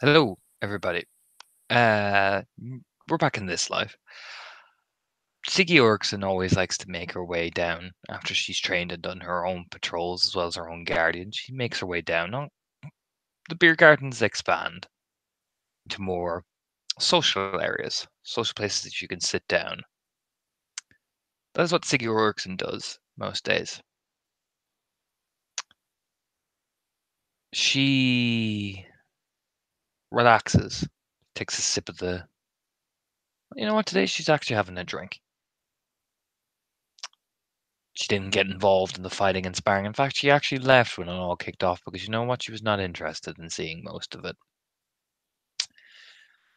Hello, everybody. Uh, we're back in this life. Siggy Orkson always likes to make her way down after she's trained and done her own patrols as well as her own guardian. She makes her way down. Now, the beer gardens expand to more social areas, social places that you can sit down. That is what Siggy Orkson does most days. She relaxes, takes a sip of the. You know what? Today she's actually having a drink. She didn't get involved in the fighting and sparring. In fact, she actually left when it all kicked off because you know what? She was not interested in seeing most of it.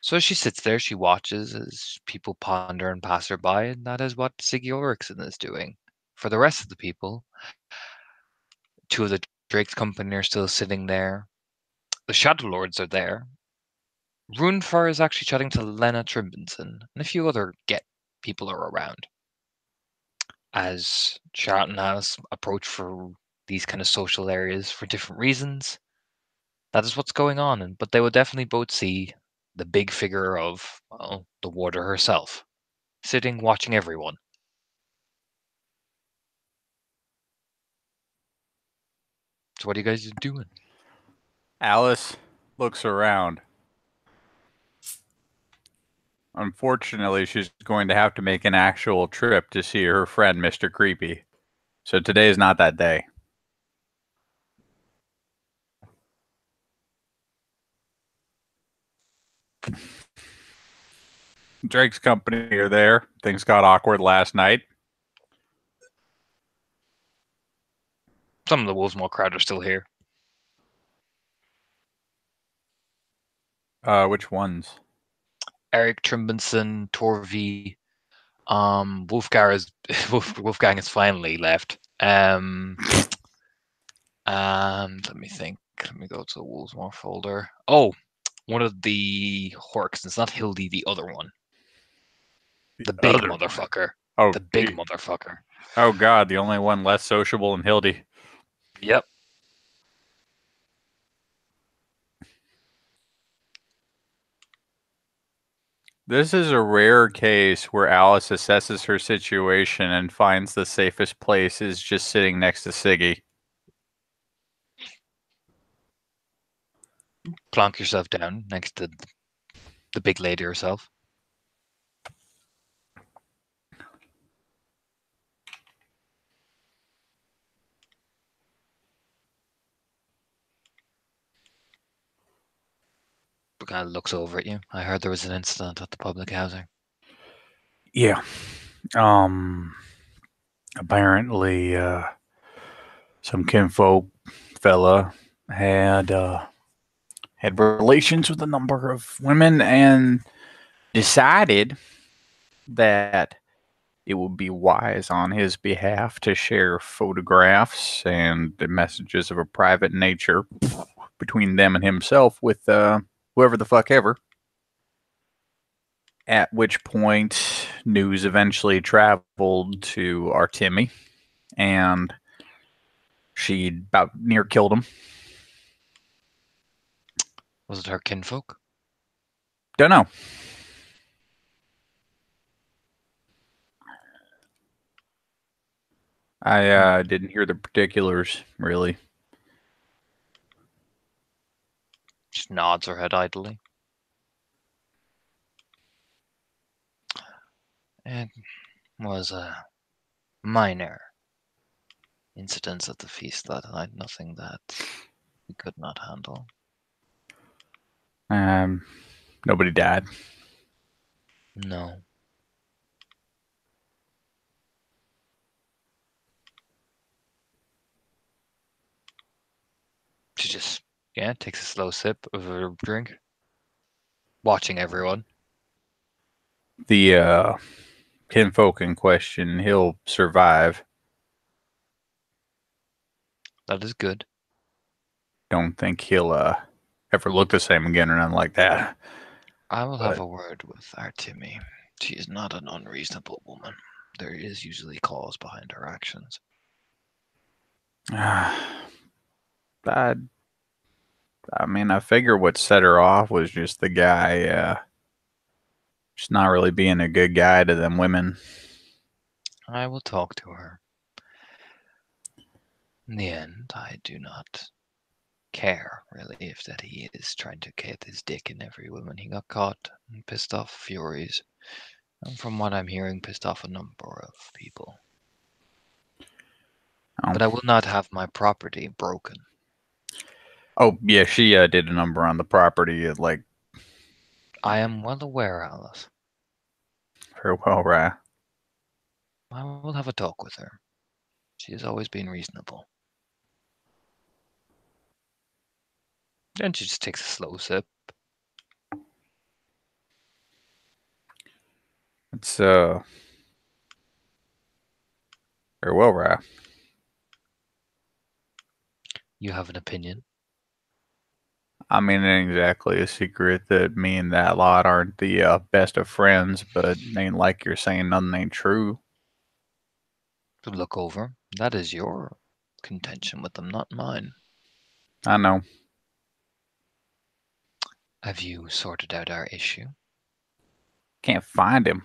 So she sits there, she watches as people ponder and pass her by, and that is what Siggy Ulrichsen is doing. For the rest of the people, two of the Drake's company are still sitting there. The Shadow Lords are there. Runefar is actually chatting to Lena Trimbenson, and a few other get people are around. As Charlton has approached for these kind of social areas for different reasons, that is what's going on. But they will definitely both see the big figure of, well, the warder herself, sitting watching everyone. So what are you guys doing? Alice looks around. Unfortunately, she's going to have to make an actual trip to see her friend, Mr. Creepy. So today is not that day. Drake's company are there. Things got awkward last night. Some of the Wolfsmore crowd are still here. Which ones? Eric Trimbenson, Torvi, Wolfgar is Wolfgang is finally left. And let me think. Let me go to the Wolfsmore folder. Oh, one of the Horks. It's not Hildy, the other one. The The big other one. motherfucker. Oh, The big motherfucker. oh God, the only one less sociable than Hildy. Yep. This is a rare case where Alice assesses her situation and finds the safest place is just sitting next to Siggy. Plonk yourself down next to the big lady herself. But kind of looks over at you. I heard there was an incident at the public housing. Yeah. Um. Apparently, some kinfolk fella had relations with a number of women and decided that it would be wise on his behalf to share photographs and messages of a private nature between them and himself with whoever the fuck ever. At which point, news eventually traveled to Artemi, and she about near killed him. Was it her kinfolk? Don't know. I didn't hear the particulars really. Just nods her head idly. It was a minor incident at the feast that night, nothing that we could not handle. Um, Nobody died. No. She just, yeah, takes a slow sip of her drink, watching everyone. The kinfolk in question, he'll survive. That is good. Don't think he'll ever look the same again or nothing like that. I will have But a word with Artemi. She is not an unreasonable woman. There is usually cause behind her actions. I I mean, I figure what set her off was just the guy, just not really being a good guy to them women. I will talk to her. In the end, I do not care, really, if that he is trying to get his dick in every woman he got caught and pissed off Furies. And from what I'm hearing, pissed off a number of people. Oh, But I will not have my property broken. oh yeah, she did a number on the property at like I am well aware, Alice. very well, right? I will have a talk with her. She has always been reasonable. Then she just takes a slow sip. It's very well, right? You have an opinion. I mean, it ain't exactly a secret that me and that lot aren't the best of friends, but it ain't like you're saying nothing ain't true. To look over. That is your contention with them, not mine. I know. Have you sorted out our issue? Can't find him.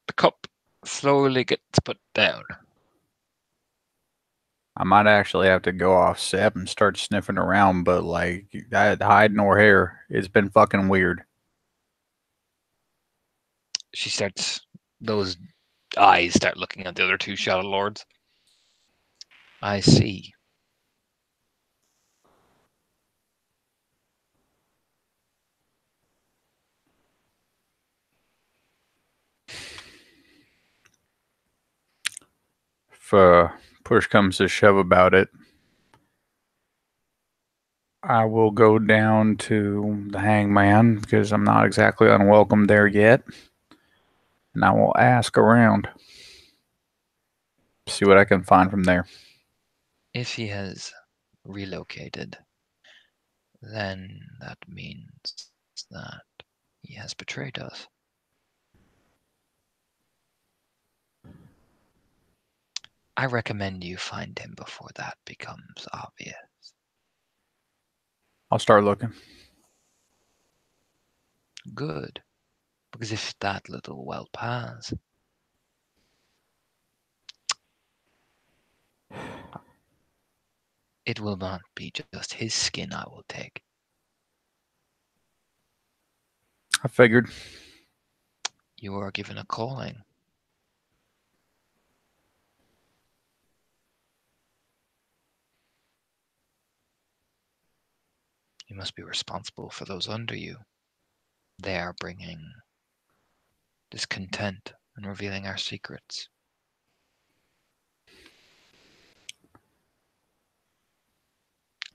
The cup slowly gets put down. I might actually have to go off set and start sniffing around, but like, hide nor hair. It's been fucking weird. She starts, those eyes start looking at the other two Shadow Lords. I see. If push comes to shove about it, I will go down to the hangman because I'm not exactly unwelcome there yet. And I will ask around. See what I can find from there. If he has relocated, then that means that he has betrayed us. I recommend you find him before that becomes obvious. I'll start looking. Good, because if that little whelp has, it will not be just his skin I will take. I figured. You are given a calling. You must be responsible for those under you. They are bringing discontent and revealing our secrets.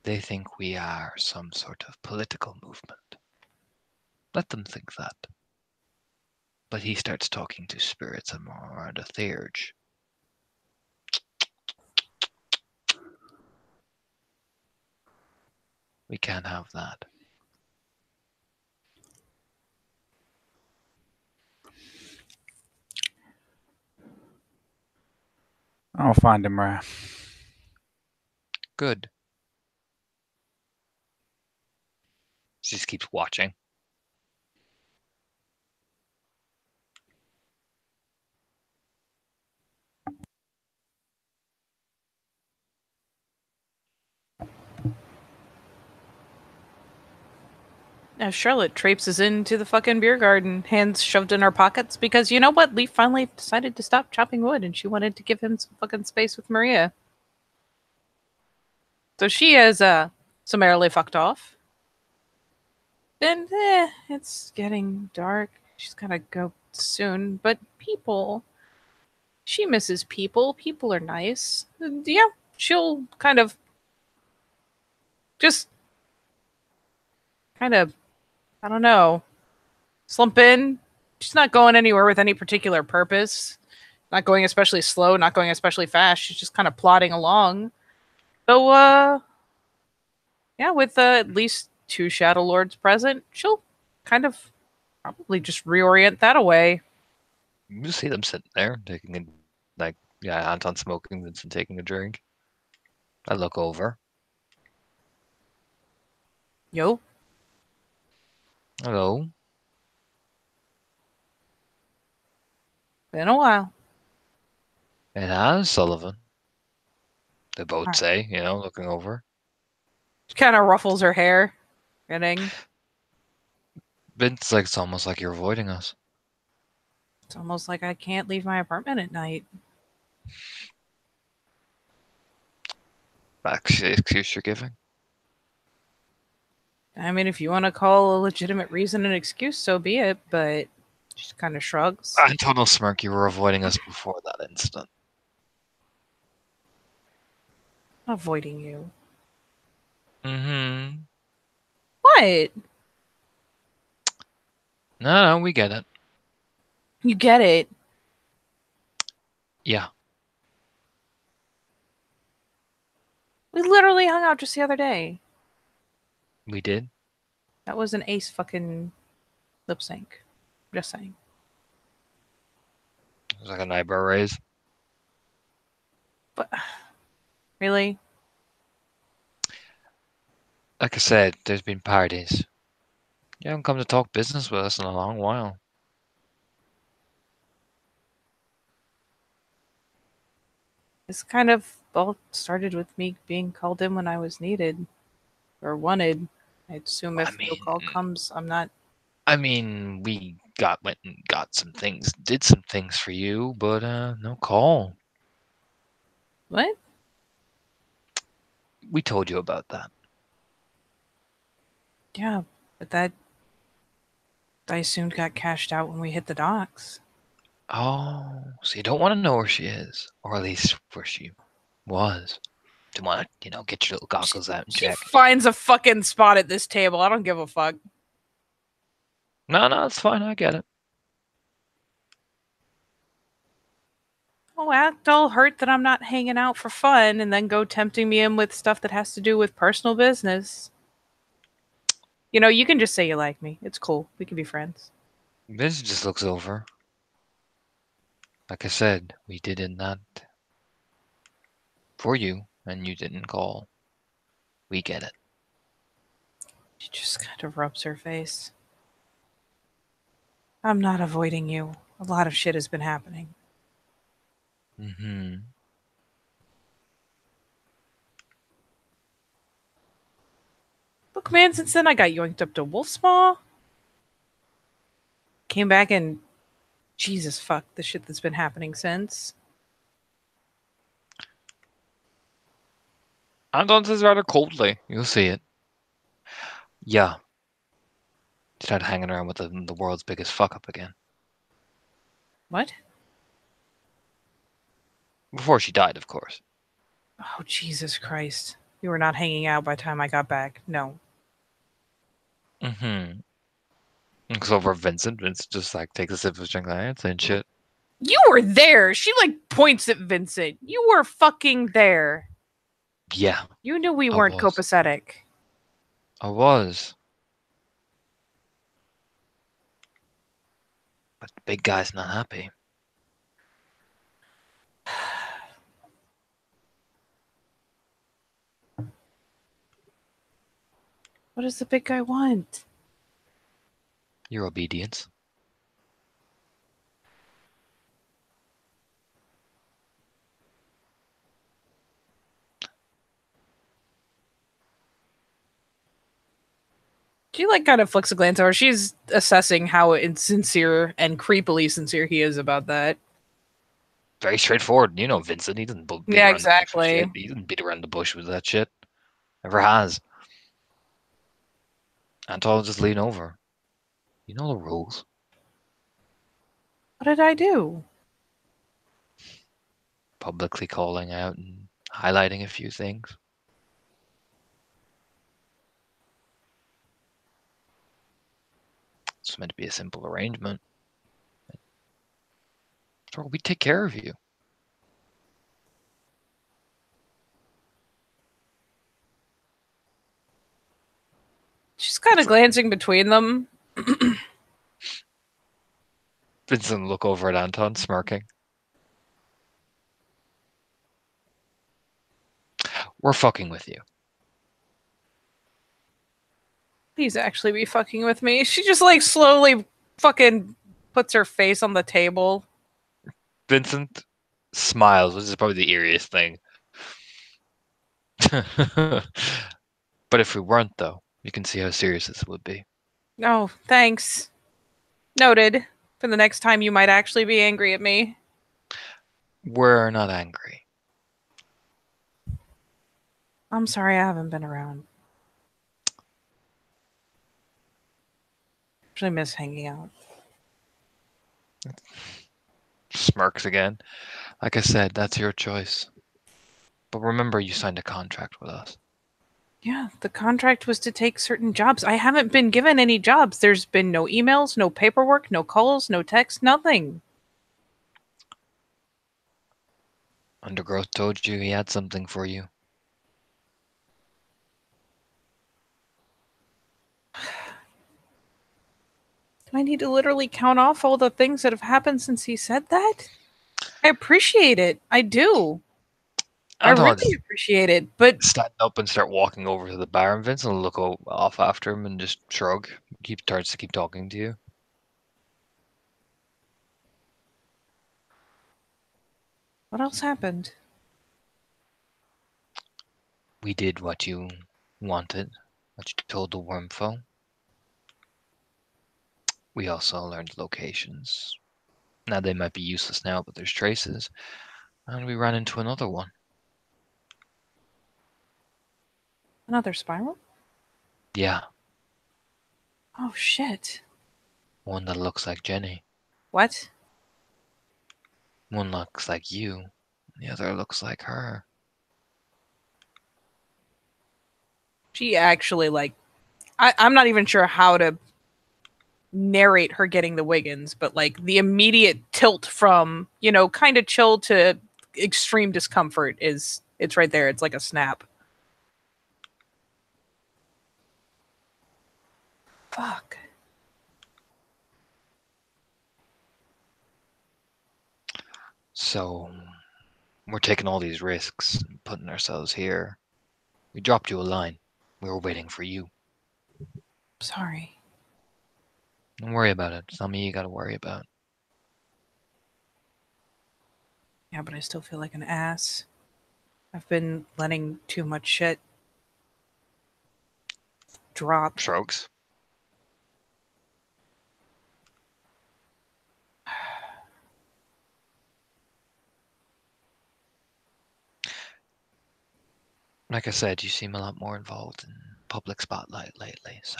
They think we are some sort of political movement. Let them think that. But he starts talking to spirits around a theurge. We can't have that. I'll find him, right? Good. She just keeps watching. As Charlotte traipses into the fucking beer garden, hands shoved in her pockets, because you know what? Leaf finally decided to stop chopping wood and she wanted to give him some fucking space with Maria. So she has summarily fucked off. And it's getting dark. She's gotta go soon. But people, she misses people. People are nice. And yeah, she'll kind of just I don't know, slump in. She's not going anywhere with any particular purpose. Not going especially slow, not going especially fast. She's just kind of plodding along. So, yeah, with at least two Shadow Lords present, she'll kind of probably just reorient that away. You just see them sitting there taking a, like, yeah, Anton smoking, Vincent taking a drink. I look over. Yo, Hello. been a while. It has Sullivan. They both Alright. say, looking over. She kind of ruffles her hair. Getting. It's like it's almost like you're avoiding us. It's almost like I can't leave my apartment at night. That's the excuse you're giving. I mean, if you want to call a legitimate reason an excuse, so be it, but she just kind of shrugs. Anton will smirk. You were avoiding us before that incident. Avoiding you. Mm-hmm. What? No, we get it. You get it. Yeah. We literally hung out just the other day. We did. That was an ace fucking lip sync. Just saying. It was like an eyebrow raise. But really? Like I said, there's been parties. You haven't come to talk business with us in a long while. This kind of all started with me being called in when I was needed. Or wanted. I assume if no call comes, I'm not. I mean, we went and got some things, did some things for you, but no call. What? We told you about that. Yeah, but that I assumed got cashed out when we hit the docks. Oh, so you don't want to know where she is, or at least where she was. Do you want to, get your little goggles out and She check? finds a fucking spot at this table. I don't give a fuck. No, it's fine. I get it. Oh, act all hurt that I'm not hanging out for fun and then go tempting me in with stuff that has to do with personal business. You can just say you like me. It's cool. We can be friends. Vince just looks over. Like I said, we did that for you, and you didn't call. We get it. She just kind of rubs her face. I'm not avoiding you. A lot of shit has been happening. Mm-hmm. Look, man, since then I got yoinked up to Wolfsmaw. Came back and Jesus fuck the shit that's been happening since. Anton says rather coldly. You'll see it. Yeah. Started hanging around with the world's biggest fuck up again. What? Before she died, of course. Oh, Jesus Christ. You were not hanging out by the time I got back. No. Mm-hmm. Looks over at Vincent. Vincent just takes a sip of his drink and shit. You were there. She points at Vincent. You were fucking there. Yeah. You knew we I weren't was. copacetic. I was. But the big guy's not happy. What does the big guy want? Your obedience. She kind of flicks a glance over. She's assessing how insincere and creepily sincere he is about that. Very straightforward. You know Vincent. He doesn't beat Yeah, around the bush with exactly. shit. He doesn't beat around the bush with that shit. Never has. Anton will just lean over. You know the rules. What did I do? Publicly calling out and highlighting a few things. It's meant to be a simple arrangement. So we take care of you. She's kind of glancing between them. Vincent look over at Anton, smirking. We're fucking with you. Please actually be fucking with me. She just like slowly fucking puts her face on the table. Vincent smiles, which is probably the eeriest thing. But if we weren't, though, you can see how serious this would be. No, thanks. Noted. For the next time you might actually be angry at me. We're not angry. I'm sorry I haven't been around. Actually miss hanging out. Smirks again. Like I said, that's your choice. But remember, you signed a contract with us. Yeah, the contract was to take certain jobs. I haven't been given any jobs. There's been no emails, no paperwork, no calls, no texts, nothing. Undergrowth told you he had something for you. Do I need to literally count off all the things that have happened since he said that? I appreciate it. I do. I Anton really appreciate it. But stand up and start walking over to the bar, and Vincent will look off after him and just shrug. Starts to keep talking to you. what else happened? We did what you wanted, what you told the Wormfo. We also learned locations. Now they might be useless now, but there's traces. And we ran into another one. Another spiral? Yeah, Oh shit. one that looks like Jenny. What? One looks like you. The other looks like her. She actually like I'm not even sure how to narrate her getting the Wiggins, but like the immediate tilt from, kind of chill to extreme discomfort it's right there. It's like a snap. Fuck. So, we're taking all these risks, putting ourselves here. We dropped you a line. We were waiting for you. Sorry. Don't worry about it. It's not me you gotta worry about. Yeah, but I still feel like an ass. I've been letting too much shit drop. Shrugs. Like I said, you seem a lot more involved in public spotlight lately, so.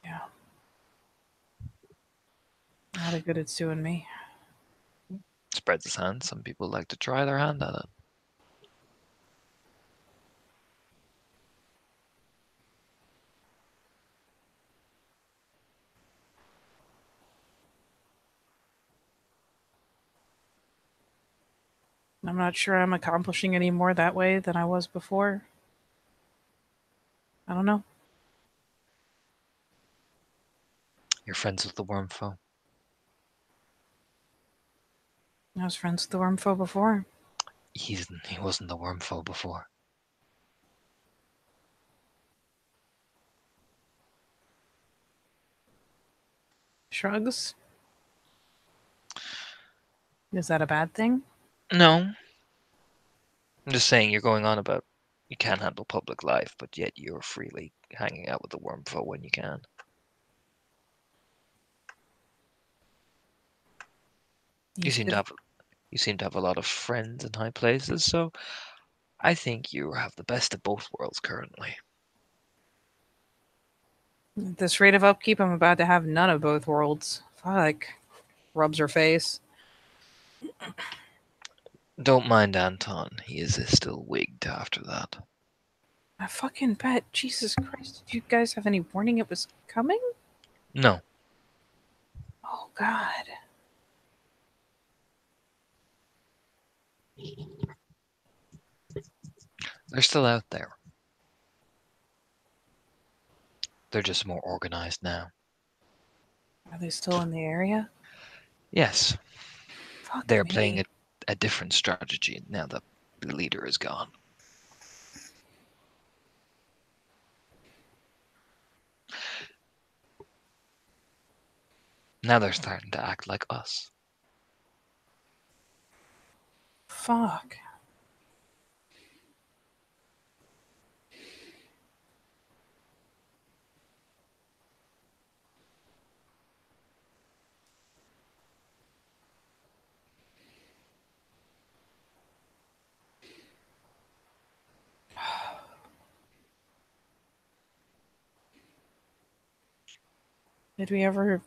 Yeah. Not a good it's doing me. Spreads his hand. Some people like to try their hand at it. I'm not sure I'm accomplishing any more that way than I was before. I don't know. You're friends with the Wormfo. I was friends with the Wormfo before. He wasn't the Wormfo before. Shrugs. Is that a bad thing? No. I'm just saying you're going on about you can't handle public life, but yet you're freely hanging out with the Wormfo when you can. You seem to have a lot of friends in high places, so I think you have the best of both worlds currently. At this rate of upkeep, I'm about to have none of both worlds. Fuck. Rubs her face. Don't mind Anton, he is still wigged after that. I fucking bet. Jesus Christ. Did you guys have any warning it was coming? No. Oh, God. They're still out there. They're just more organized now. Are they still in the area? Yes, Fuck they're me. playing a different strategy now that The leader is gone. Now they're starting to act like us. Fuck. Did we ever...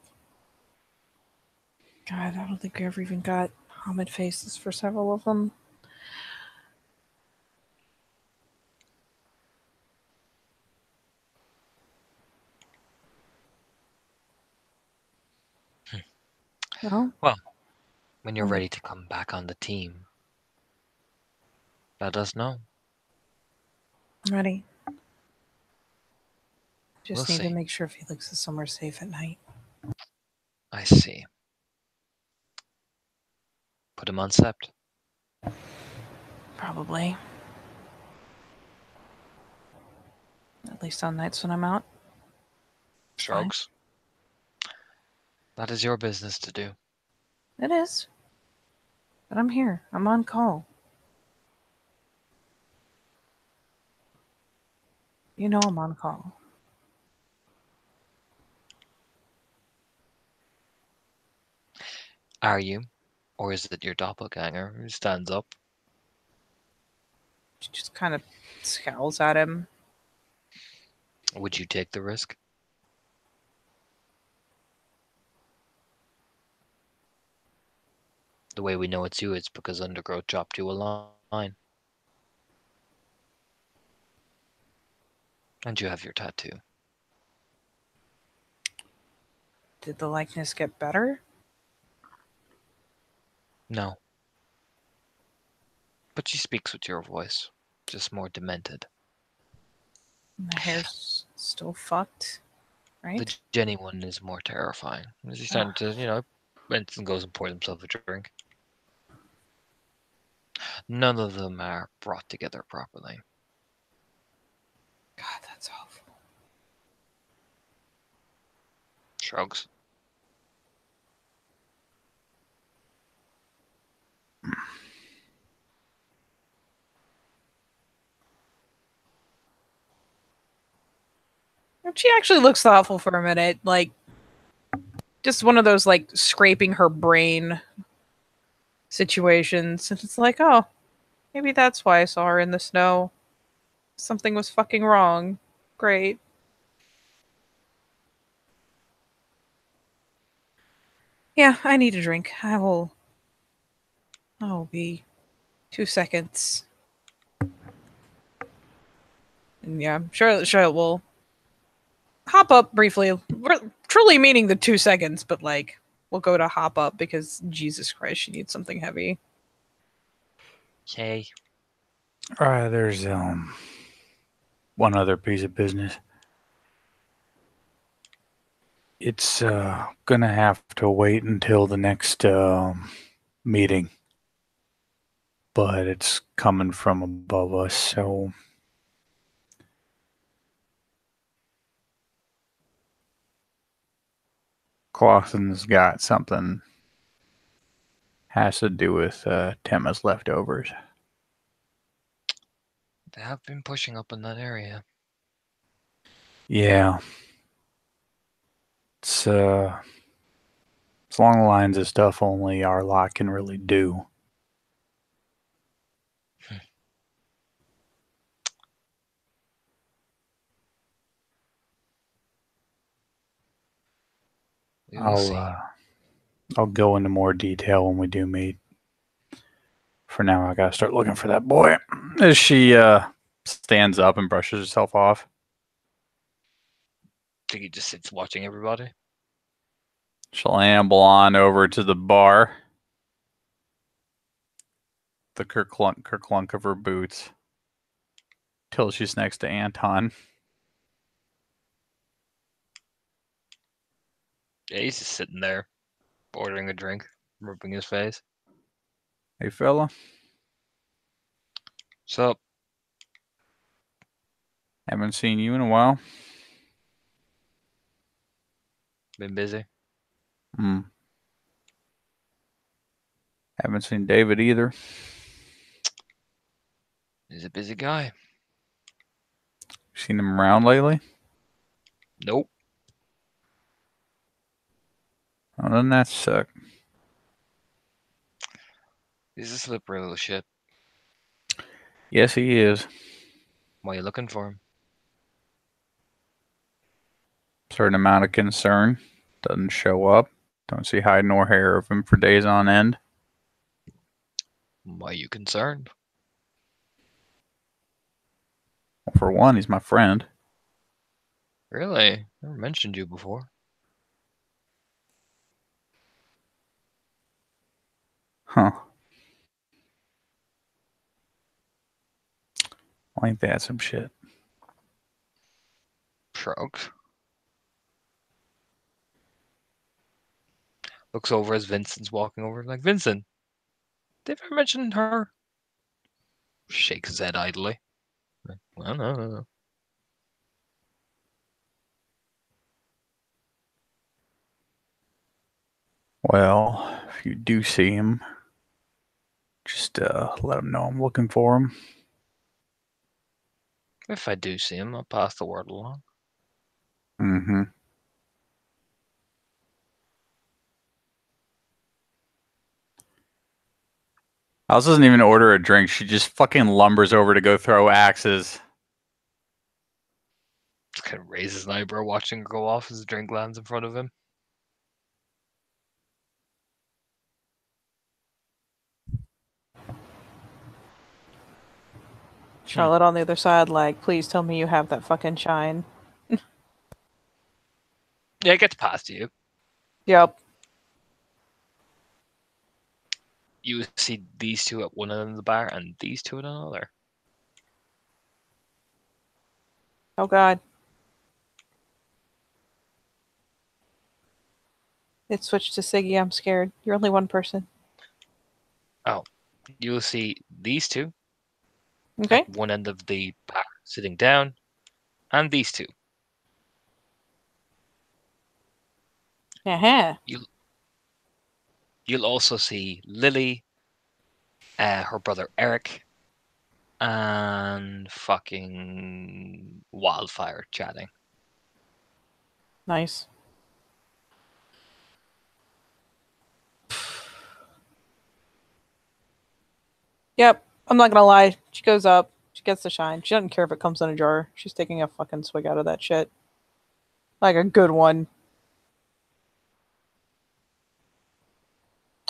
God, I don't think we ever even got Hamid faces for several of them. No? When you're ready to come back on the team, let us know. I'm ready. Just We'll need to see. make sure Felix is somewhere safe at night. I see. Put him on Sept. Probably. At least on nights when I'm out. Fine. Shrugs. That is your business to do. It is. But I'm here. I'm on call. You know I'm on call. Are you? Or is it your doppelganger who stands up? She just kind of scowls at him. Would you take the risk? The way we know it's you is because Undergrowth dropped you a line. And you have your tattoo. Did the likeness get better? No. But she speaks with your voice. Just more demented. My hair's still fucked, right? The Jenny one is more terrifying. She's starting to, Benson goes and pours himself a drink. None of them are brought together properly. God, that's awful. Shrugs. She actually looks thoughtful for a minute, like just one of those like scraping her brain situations. And it's like, oh, maybe that's why I saw her in the snow. Something was fucking wrong. Great. Yeah, I need a drink. I'll be 2 seconds. And yeah, Charlotte will hop up briefly. Truly meaning the 2 seconds, but like we'll go to hop up because Jesus Christ, she needs something heavy. Okay. Alright, there's one other piece of business. It's gonna have to wait until the next meeting. But it's coming from above us, so Clausen's got something has to do with Temma's leftovers. They have been pushing up in that area. Yeah. It's along the lines of stuff only our lot can really do. We will see. I'll go into more detail when we do meet. For now, I gotta start looking for that boy. As she stands up and brushes herself off. I think he just sits watching everybody. She'll amble on over to the bar. The kerclunk of her boots. Till she's next to Anton. Yeah, he's just sitting there, ordering a drink, rubbing his face. Hey, fella. So, Haven't seen you in a while. been busy. Hmm. Haven't seen David either. He's a busy guy. Seen him around lately? Nope. Oh, doesn't that suck? He's a slippery little shit. Yes, he is. Why are you looking for him? Certain amount of concern. Doesn't show up. Don't see hide nor hair of him for days on end. Why are you concerned? Well, for one, he's my friend. Really? Never mentioned you before. Huh. Well, ain't that some shit? Shrugs. Looks over as Vincent's walking over. Like, Vincent, did I ever mention her? Shakes his head idly. Like, well, no. Well, if you do see him, just let him know I'm looking for him. If I do see him, I'll pass the word along. Mm-hmm. Alice doesn't even order a drink. She just fucking lumbers over to go throw axes. Just kind of raises an eyebrow watching her go off as the drink lands in front of him. Charlotte on the other side, like, please tell me you have that fucking shine. Yeah, it gets past you. Yep. You see these two at one end of the bar and these two at another. Oh god. It switched to Siggy. I'm scared. You're only one person. Oh, you'll see these two Okay. at one end of the bar sitting down, and these two. Uh-huh. You'll also see Lily, her brother Eric, and fucking Wildfire chatting. Nice. Yep. I'm not gonna lie. She goes up. She gets the shine. She doesn't care if it comes in a jar. She's taking a fucking swig out of that shit. Like a good one.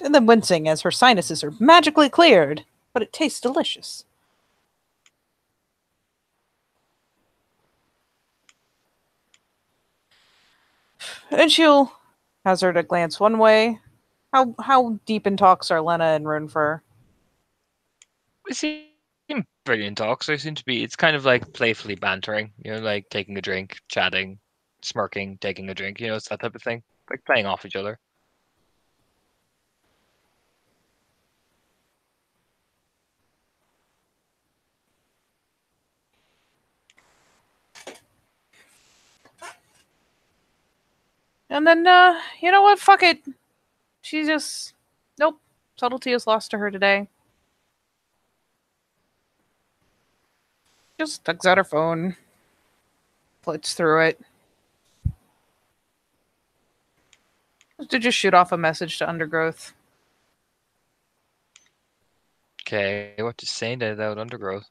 And then wincing as her sinuses are magically cleared. But it tastes delicious. And she'll hazard a glance one way. How deep in talks are Lena and Runefur? They seem brilliant talks. They seem to be. It's kind of like playfully bantering. You know, like taking a drink, chatting, smirking, taking a drink. You know, it's that type of thing. Like playing off each other. And then, you know what? Fuck it. She just. Nope. Subtlety is lost to her today. Just tugs out her phone. Flits through it. To just shoot off a message to Undergrowth. Okay, what to say to that Undergrowth?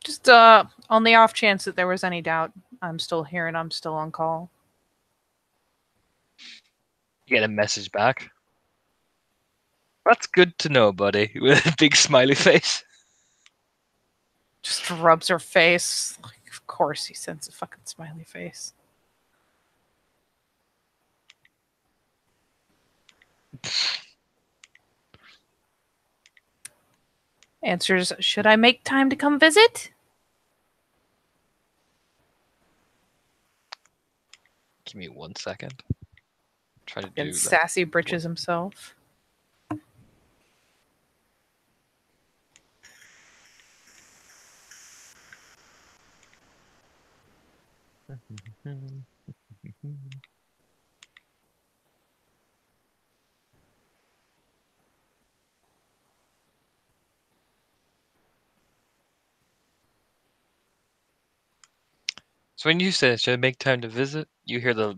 Just, on the off chance that there was any doubt, I'm still here and I'm still on call. You get a message back. That's good to know, buddy. With a big smiley face. Just rubs her face. Like, of course he sends a fucking smiley face. Answers, should I make time to come visit? Give me 1 second. Try to do And like, sassy britches himself. So when you say should I make time to visit, you hear the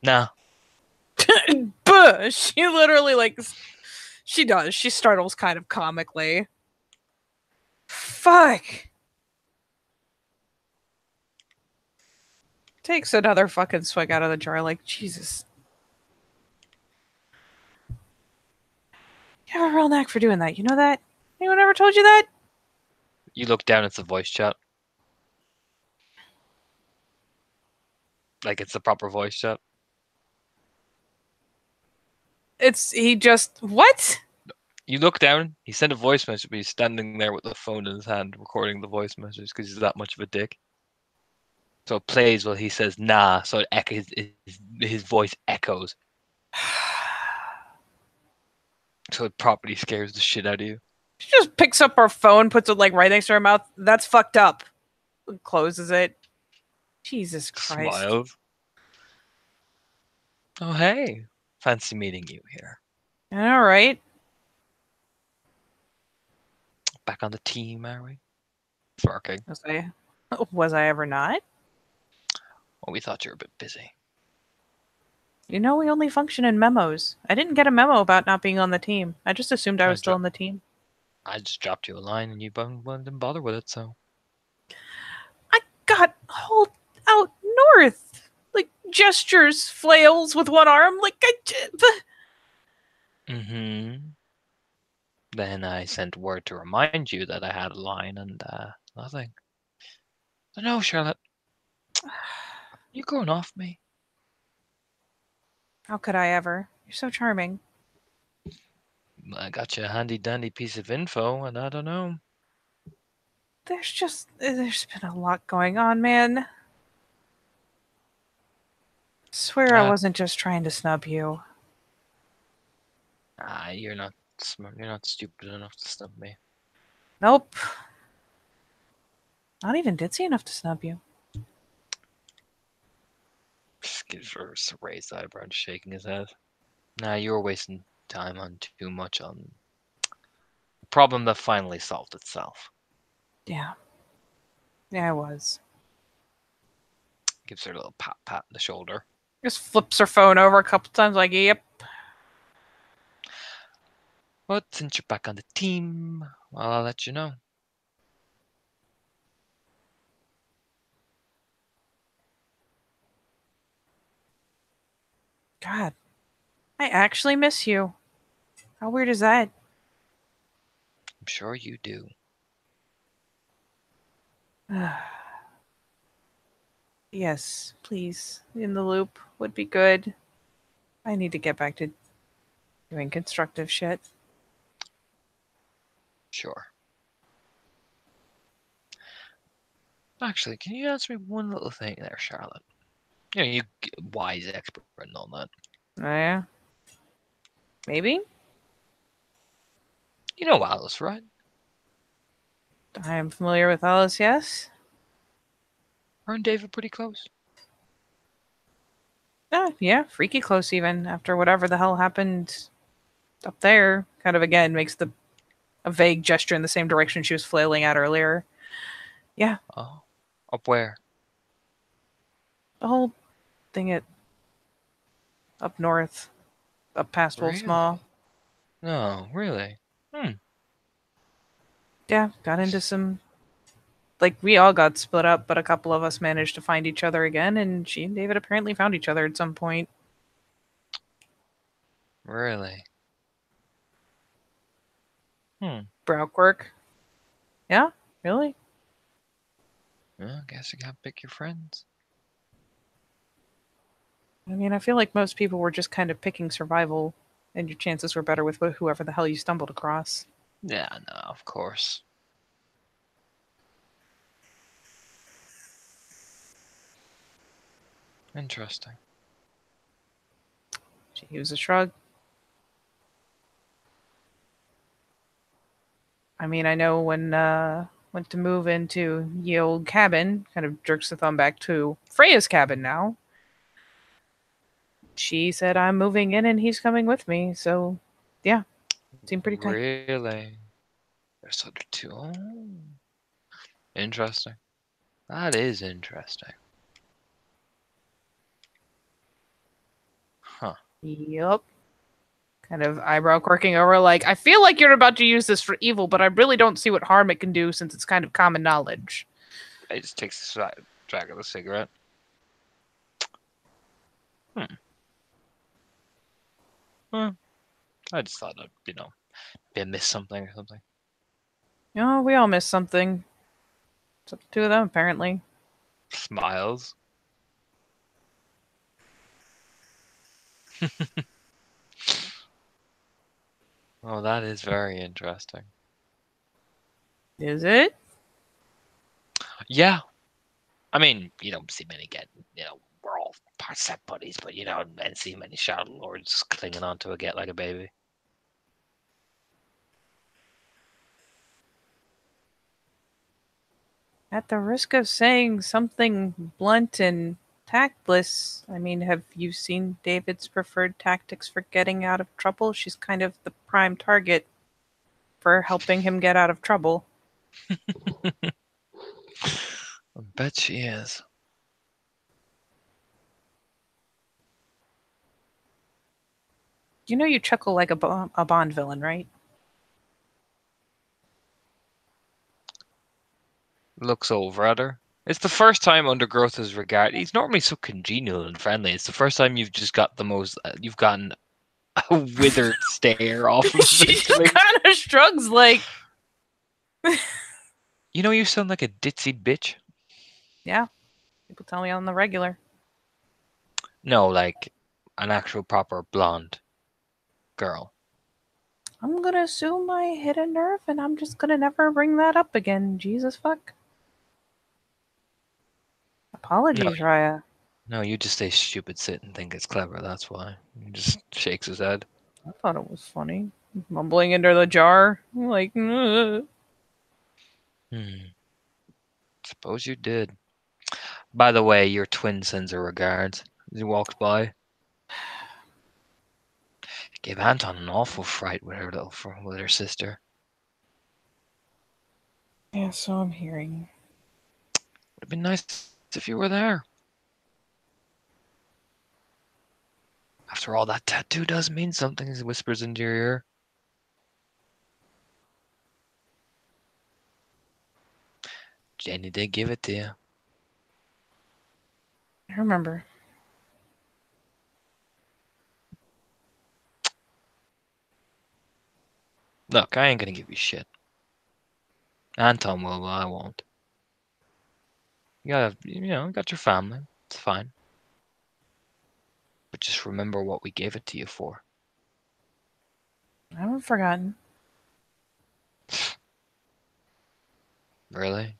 nah. Buh! She literally she does. She startles kind of comically. Fuck. Takes another fucking swig out of the jar. Like Jesus. You have a real knack for doing that. You know that? Anyone ever told you that? You look down, it's a voice chat. Like it's the proper voice chat. He just what? You look down, he sent a voice message, but he's standing there with the phone in his hand recording the voice message because he's that much of a dick. So it plays while he says nah, so it echoes, his voice echoes. So it properly scares the shit out of you. She just picks up her phone, puts it like right next to her mouth. That's fucked up. Closes it. Jesus Christ. Smiles. Oh hey, fancy meeting you here. All right. Back on the team, are we? Smirking. Was I ever not? Well, we thought you were a bit busy. You know, we only function in memos. I didn't get a memo about not being on the team. I just assumed I was still on the team. I just dropped you a line and you didn't bother with it, so. I got hauled out north. Like gestures, flails with one arm. Mm-hmm. Then I sent word to remind you that I had a line and nothing. No, Charlotte. You're going off me. How could I ever? You're so charming. I got you a handy dandy piece of info, and I don't know. There's been a lot going on, man. Swear I wasn't just trying to snub you. You're not smart. You're not stupid enough to snub me. Nope. Not even ditzy enough to snub you. Just gives her a raised eyebrow and shaking his head. Nah, you were wasting time on too much on a problem that finally solved itself. Yeah. Yeah, I was. Gives her a little pat on the shoulder. Just flips her phone over a couple times, like, yep. But since you're back on the team, well, I'll let you know. God. I actually miss you. How weird is that? I'm sure you do. Yes, please. In the loop would be good. I need to get back to doing constructive shit. Sure. Actually, can you answer me one little thing there, Charlotte? You know, you wise expert and all that. Oh, yeah? Maybe? You know Alice, right? I am familiar with Alice, yes? Her and David pretty close. Yeah, freaky close even, after whatever the hell happened up there. Kind of, again, makes a vague gesture in the same direction she was flailing at earlier. Yeah. Oh. Up where? The whole thing up north. Up past Wolf Really? Small. No, really? Yeah, got into some... Like, we all got split up, but a couple of us managed to find each other again, and she and David apparently found each other at some point. Really? Brow quirk. Yeah, really? Well, I guess you gotta pick your friends. I mean, I feel like most people were just kind of picking survival, and your chances were better with whoever the hell you stumbled across. Yeah, no, of course. Interesting. She used a shrug. I mean, I know when went to move into the old cabin, kind of jerks the thumb back to Freya's cabin now. She said, I'm moving in and he's coming with me. So, yeah, seemed pretty tight. Really? There's sort of two. Oh, interesting. That is interesting. Huh. Yep. Kind of eyebrow quirking over, like, I feel like you're about to use this for evil, but I really don't see what harm it can do since it's kind of common knowledge. He just takes a drag of the cigarette. I just thought I'd, maybe miss something or something. Oh, we all miss something. Except the two of them, apparently. Smiles. Oh, that is very interesting. Is it? Yeah. I mean, you don't see many get, we're all set buddies, but and see many Shadow Lords clinging onto a get like a baby. At the risk of saying something blunt and tactless, I mean, have you seen David's preferred tactics for getting out of trouble? She's kind of the prime target for helping him get out of trouble. I bet she is. You know you chuckle like a Bond villain, right? Looks over at her. It's the first time Undergrowth is regarded. He's normally so congenial and friendly. It's the first time you've just got you've gotten a withered stare off of She his kind of shrugs like, you sound like a ditzy bitch. yeah, people tell me on the regular. No, like an actual proper blonde girl. I'm gonna assume I hit a nerve and I'm just gonna never bring that up again. Jesus fuck. Apologies, Raya. No, you just say stupid shit and think it's clever. That's why. He just shakes his head. I thought it was funny. Mumbling into the jar. Like, ugh. Suppose you did. By the way, your twin sends her regards as he walks by. Gave Anton an awful fright with her sister. Yeah, so I'm hearing. It'd be nice if you were there. After all, that tattoo does mean something, as he whispers into your ear. Jenny did give it to you. I remember. Look, I ain't gonna give you shit. Anton will, but I won't. You got your family. It's fine. But just remember what we gave it to you for. I haven't forgotten. Really?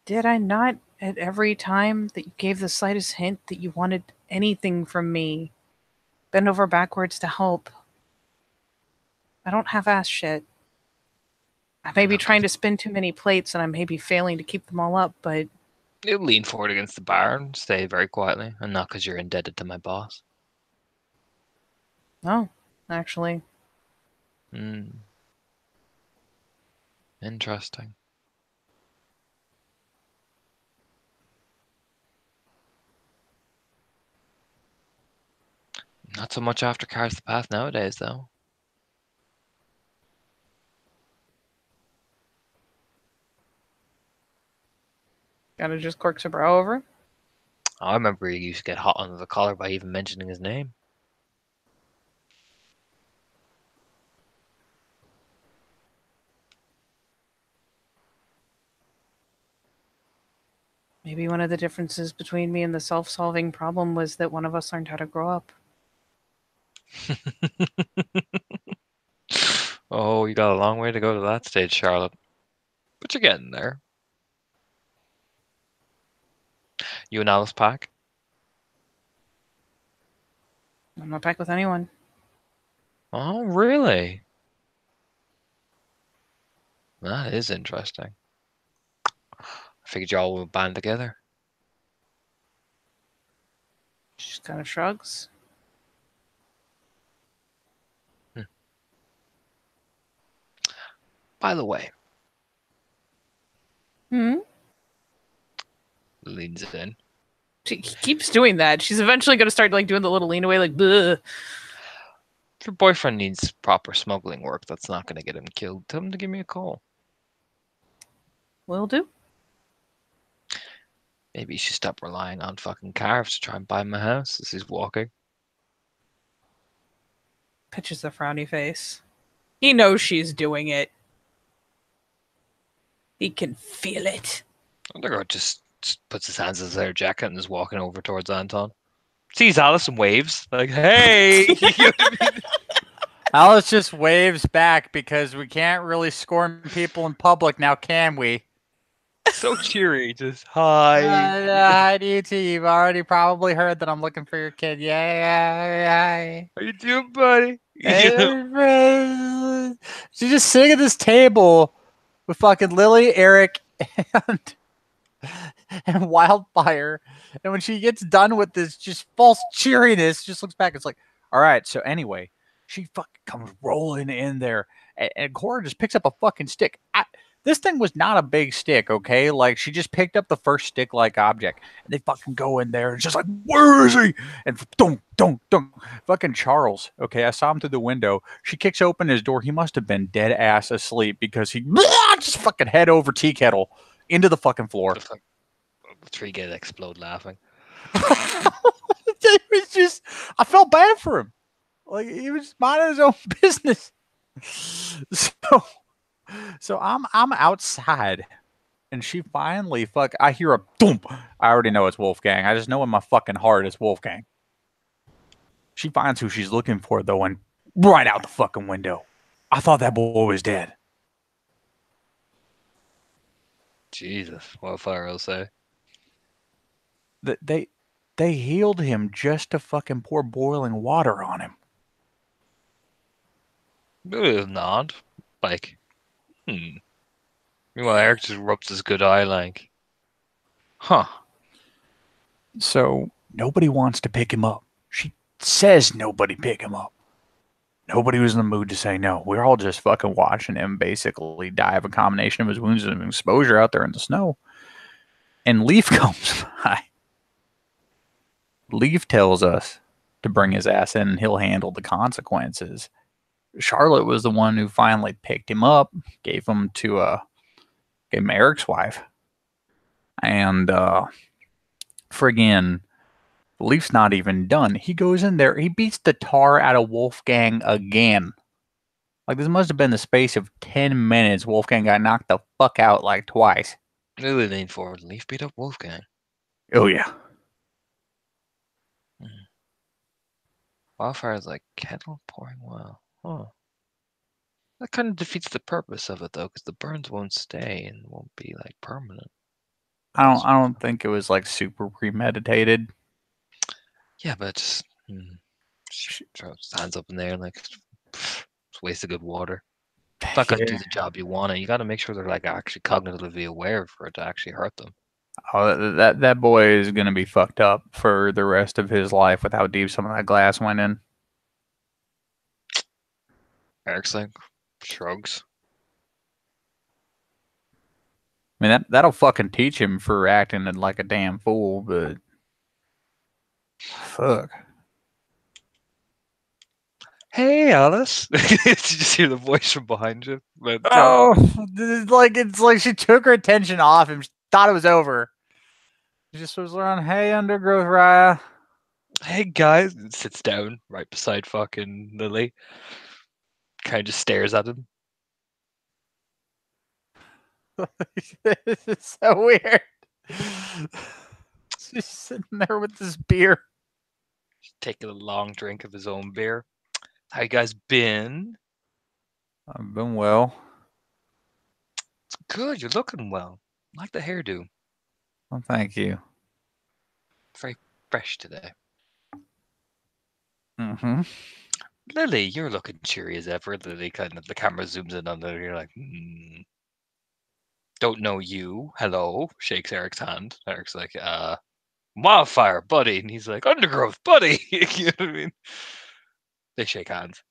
Did I not, at every time that you gave the slightest hint that you wanted anything from me, bend over backwards to help? I don't half-ass shit. I may be trying to spin too many plates and I may be failing to keep them all up, but... You lean forward against the bar and stay very quietly, and not because you're indebted to my boss. No, actually. Interesting. Not so much after Cars the Path nowadays, though. Gotta just corks her brow over. I remember he used to get hot under the collar by even mentioning his name. Maybe one of the differences between me and the self-solving problem was that one of us learned how to grow up. Oh, you got a long way to go to that stage, Charlotte. But you're getting there. You and Alice pack? I'm not back with anyone. Oh, really? That is interesting. I figured y'all would band together. She just kind of shrugs. By the way, Hmm. leans in. She keeps doing that. She's eventually going to start like doing the little lean away, like, bleh. If your boyfriend needs proper smuggling work that's not going to get him killed, tell him to give me a call. Will do. Maybe you should stop relying on fucking cars to try and buy my house as he's walking. Pitches a frowny face. He knows she's doing it. He can feel it. Underground just puts his hands in his leather jacket and is walking over towards Anton. Sees Alice and waves like, "Hey!" You know what I mean? Alice just waves back because we can't really scorn people in public now, can we? So cheery, just hi. Hi, DT. You've already probably heard that I'm looking for your kid. Yeah. How you doing, buddy? You know? Hey, she's just sitting at this table with fucking Lily, Eric, and Wildfire. And when she gets done with this just false cheeriness, just looks back. It's like, all right. So anyway, she fucking comes rolling in there, and Cora just picks up a fucking stick. This thing was not a big stick, okay? Like, she just picked up the first stick-like object, and they fucking go in there, and it's just like, where is he? And don't. Fucking Charles, okay? I saw him through the window. She kicks open his door. He must have been dead ass asleep because he just fucking head over tea kettle into the fucking floor. The three get explode laughing. It was just, I felt bad for him. Like, he was minding his own business. So I'm outside, and she finally I hear a boom. I already know it's Wolfgang. I just know in my fucking heart it's Wolfgang. She finds who she's looking for though, and right out the fucking window. I thought that boy was dead. Jesus, Wildfire will say. They healed him just to fucking pour boiling water on him. Nod, like, Meanwhile, Eric just rubs his good eye, like, huh. So nobody wants to pick him up. She says nobody pick him up. Nobody was in the mood to say no. We're all just fucking watching him basically die of a combination of his wounds and exposure out there in the snow. And Leaf comes by. Leaf tells us to bring his ass in and he'll handle the consequences. Charlotte was the one who finally picked him up, gave him Eric's wife. And friggin' Leaf's not even done. He goes in there, he beats the tar out of Wolfgang again. Like, this must have been the space of 10 minutes. Wolfgang got knocked the fuck out like twice. Lily leaned forward. Leaf beat up Wolfgang. Oh, yeah. Wildfire's like, kettle pouring well. Huh. That kind of defeats the purpose of it, though, because the burns won't stay and won't be, like, permanent. I don't think it was, like, super premeditated. Yeah, but just she throws his hands up in there, like, it's waste of good water. It's not going to do the job you want, and you got to make sure they're, like, actually cognitively aware for it to actually hurt them. Oh, that boy is going to be fucked up for the rest of his life with how deep some of that glass went in. Eric's like, shrugs. I mean, that'll fucking teach him for acting like a damn fool, but fuck. Hey, Alice. Did you just hear the voice from behind you? But, It's like she took her attention off him. She thought it was over. She just was around, hey, Undergrowth Raya. Hey, guys. And sits down right beside fucking Lily. Kind of just stares at him. This is so weird. She's sitting there with this beer. Taking a long drink of his own beer. How you guys been? I've been well. It's good. You're looking well. I like the hairdo. Well, thank you. Very fresh today. Mm-hmm. Lily, you're looking cheery as ever. Lily, kind of, the camera zooms in on her. You're like, Don't know you. Hello. Shakes Eric's hand. Eric's like, Wildfire, buddy. And he's like, Undergrowth, buddy. You know what I mean? They shake hands.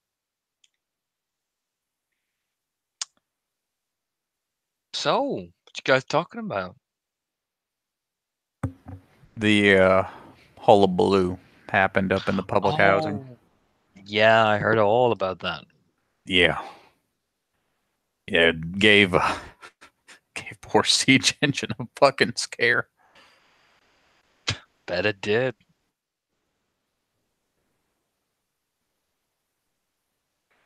So, what you guys talking about? The hullabaloo happened up in the public housing. Oh, yeah, I heard all about that. Yeah. Yeah, it gave poor Siege Engine a fucking scare. Bet it did.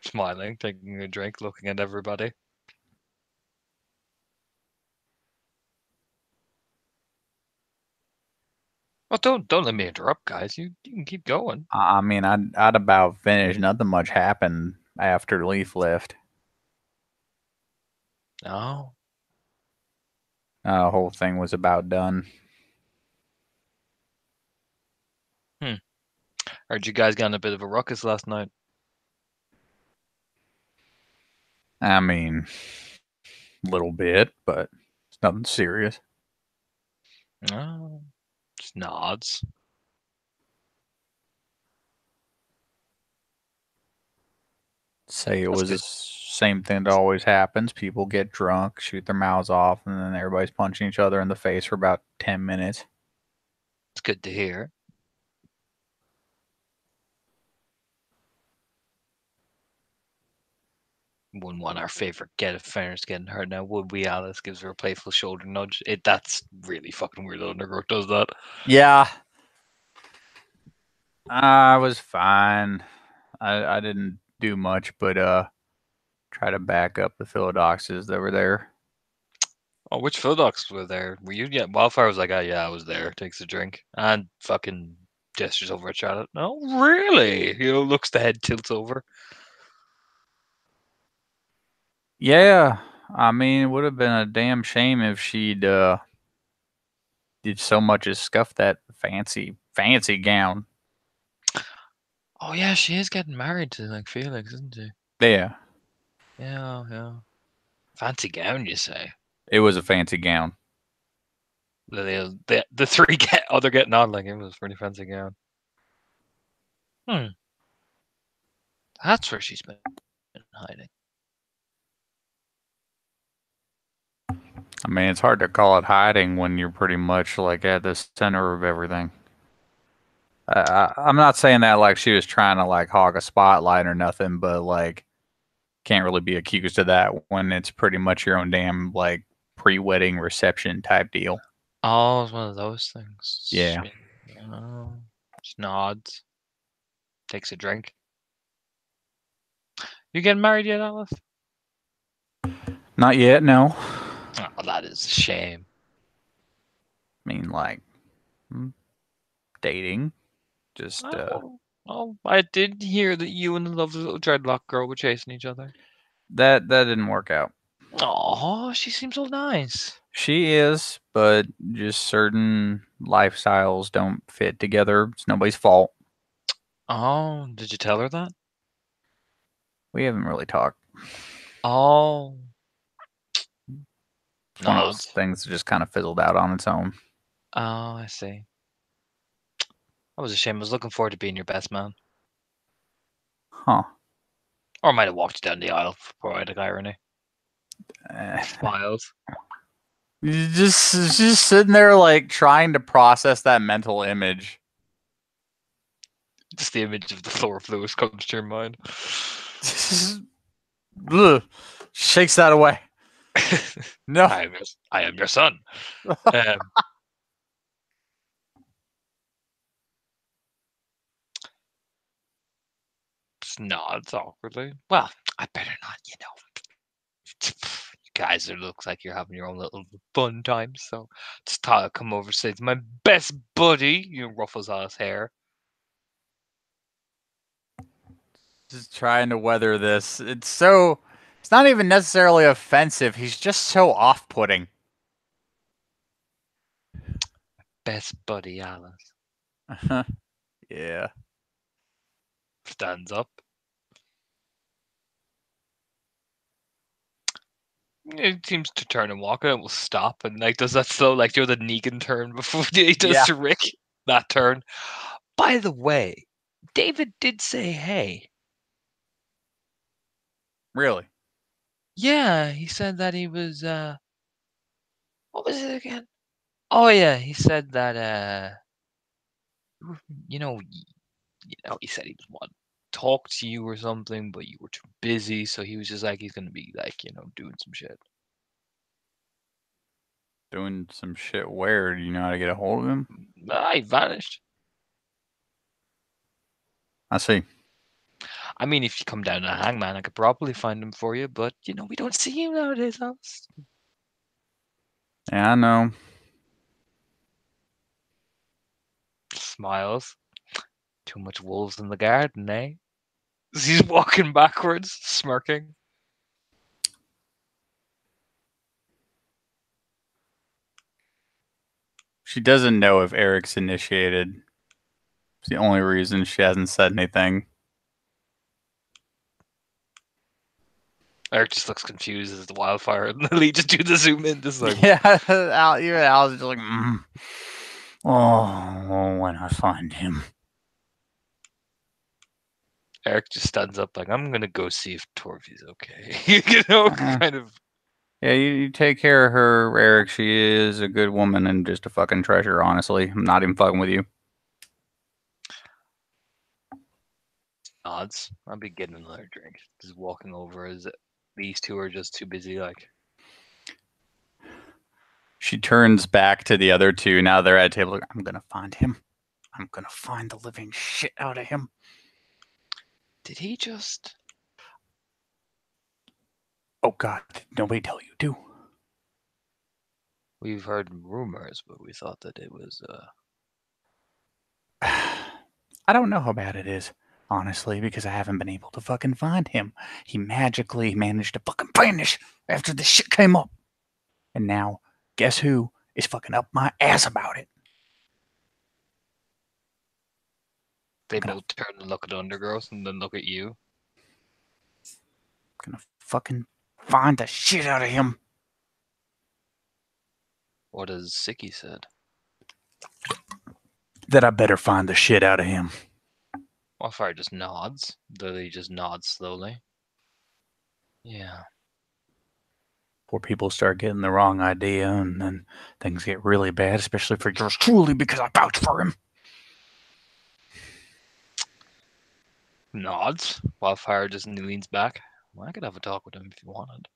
Smiling, taking a drink, looking at everybody. Well, don't let me interrupt, guys. You can keep going. I mean, I'd about finished. Nothing much happened after Leaf left. No. The whole thing was about done. Heard you guys got in a bit of a ruckus last night. I mean, a little bit, but it's nothing serious. No. Just nods. Say it That's was good. the same thing that always happens. People get drunk, shoot their mouths off, and then everybody's punching each other in the face for about 10 minutes. It's good to hear. Wouldn't want our favorite get offenders getting hurt now, would we? Alice gives her a playful shoulder nudge. That's really fucking weird that Undergrowth does that. Yeah. I was fine. I didn't do much, but try to back up the Philodoxes that were there. Oh, which Philodox were there? Were you? Yeah, Wildfire was like, oh yeah, I was there. Takes a drink and fucking gestures over at Charlotte. Oh, really? Looks the head tilts over. Yeah, I mean, it would have been a damn shame if she'd did so much as scuff that fancy gown. Oh yeah, she is getting married to like Felix, isn't she? Yeah, Yeah. Fancy gown, you say? it was a fancy gown. The three they're getting on like it was a pretty fancy gown. That's where she's been hiding. I mean, it's hard to call it hiding when you're pretty much like at the center of everything. I'm not saying that like she was trying to like hog a spotlight or nothing, but like can't really be accused of that when it's pretty much your own damn like pre-wedding reception type deal. Oh, it's one of those things. Yeah. Just nods. Takes a drink. You getting married yet, Alice? Not yet, no. Oh, that is a shame. I mean, like dating. Just I did hear that you and the lovely little dreadlock girl were chasing each other. that didn't work out. Oh, she seems so nice. She is, but just certain lifestyles don't fit together. It's nobody's fault. Oh, did you tell her that? We haven't really talked. Oh. It's one of those things that just kind of fizzled out on its own. Oh, I see. That was a shame. I was looking forward to being your best man. Huh. Or I might have walked you down the aisle for poetic irony. Smiles. Just sitting there like trying to process that mental image. Just the image of the floor of Lewis comes to your mind. Ugh. Shakes that away. No. I am your son. Nods awkwardly. Well, I better not, You guys, it looks like you're having your own little fun time, so just thought I'd come over and say it's my best buddy. Ruffles Alice's hair. Just trying to weather this. It's not even necessarily offensive. He's just so off-putting. Best buddy, Alice. Yeah. Stands up. It seems to turn and walk, and it will stop, and like does that slow, like the Negan turn before he does Yeah. to Rick. That turn. By the way, David did say hey. Really? Yeah, he said that he was. What was it again? Oh yeah, he said that. You know, he said he was want to talk to you or something, but you were too busy, so he was just like he's gonna be like doing some shit. Doing some shit where? Do you know how to get a hold of him? He vanished. I see. I mean, if you come down to Hangman, I could probably find him for you, but we don't see him nowadays, Alice. Yeah, I know. Smiles. Too much wolves in the garden, eh? He's walking backwards, smirking. She doesn't know if Eric's initiated. It's the only reason she hasn't said anything. Eric just looks confused as the wildfire, and Lee just do the zoom in, just like Yeah, even Al's just like, oh, when I find him. Eric just stands up like, I'm gonna go see if Torvy's okay. Kind of. Yeah, you take care of her, Eric. She is a good woman and just a fucking treasure, honestly. I'm not even fucking with you. Odds. I'll be getting another drink. Just walking over as these two are just too busy, like. She turns back to the other two. Now they're at a table. Like, I'm gonna find him. I'm gonna find the living shit out of him. Did he just... Oh God, did nobody tell you to? We've heard rumors, but we thought that it was, I don't know how bad it is, honestly, because I haven't been able to fucking find him. He magically managed to fucking vanish after the shit came up. And now, guess who is fucking up my ass about it? They both turn and look at Undergrowth and then look at you. Gonna fucking find the shit out of him. What has Sicky said? That I better find the shit out of him. Wildfire just nods. Lily just nods slowly. Yeah. Poor people start getting the wrong idea, and then things get really bad, especially for yours truly, because I vouched for him. Nods. Wildfire just leans back. Well, I could have a talk with him if you wanted.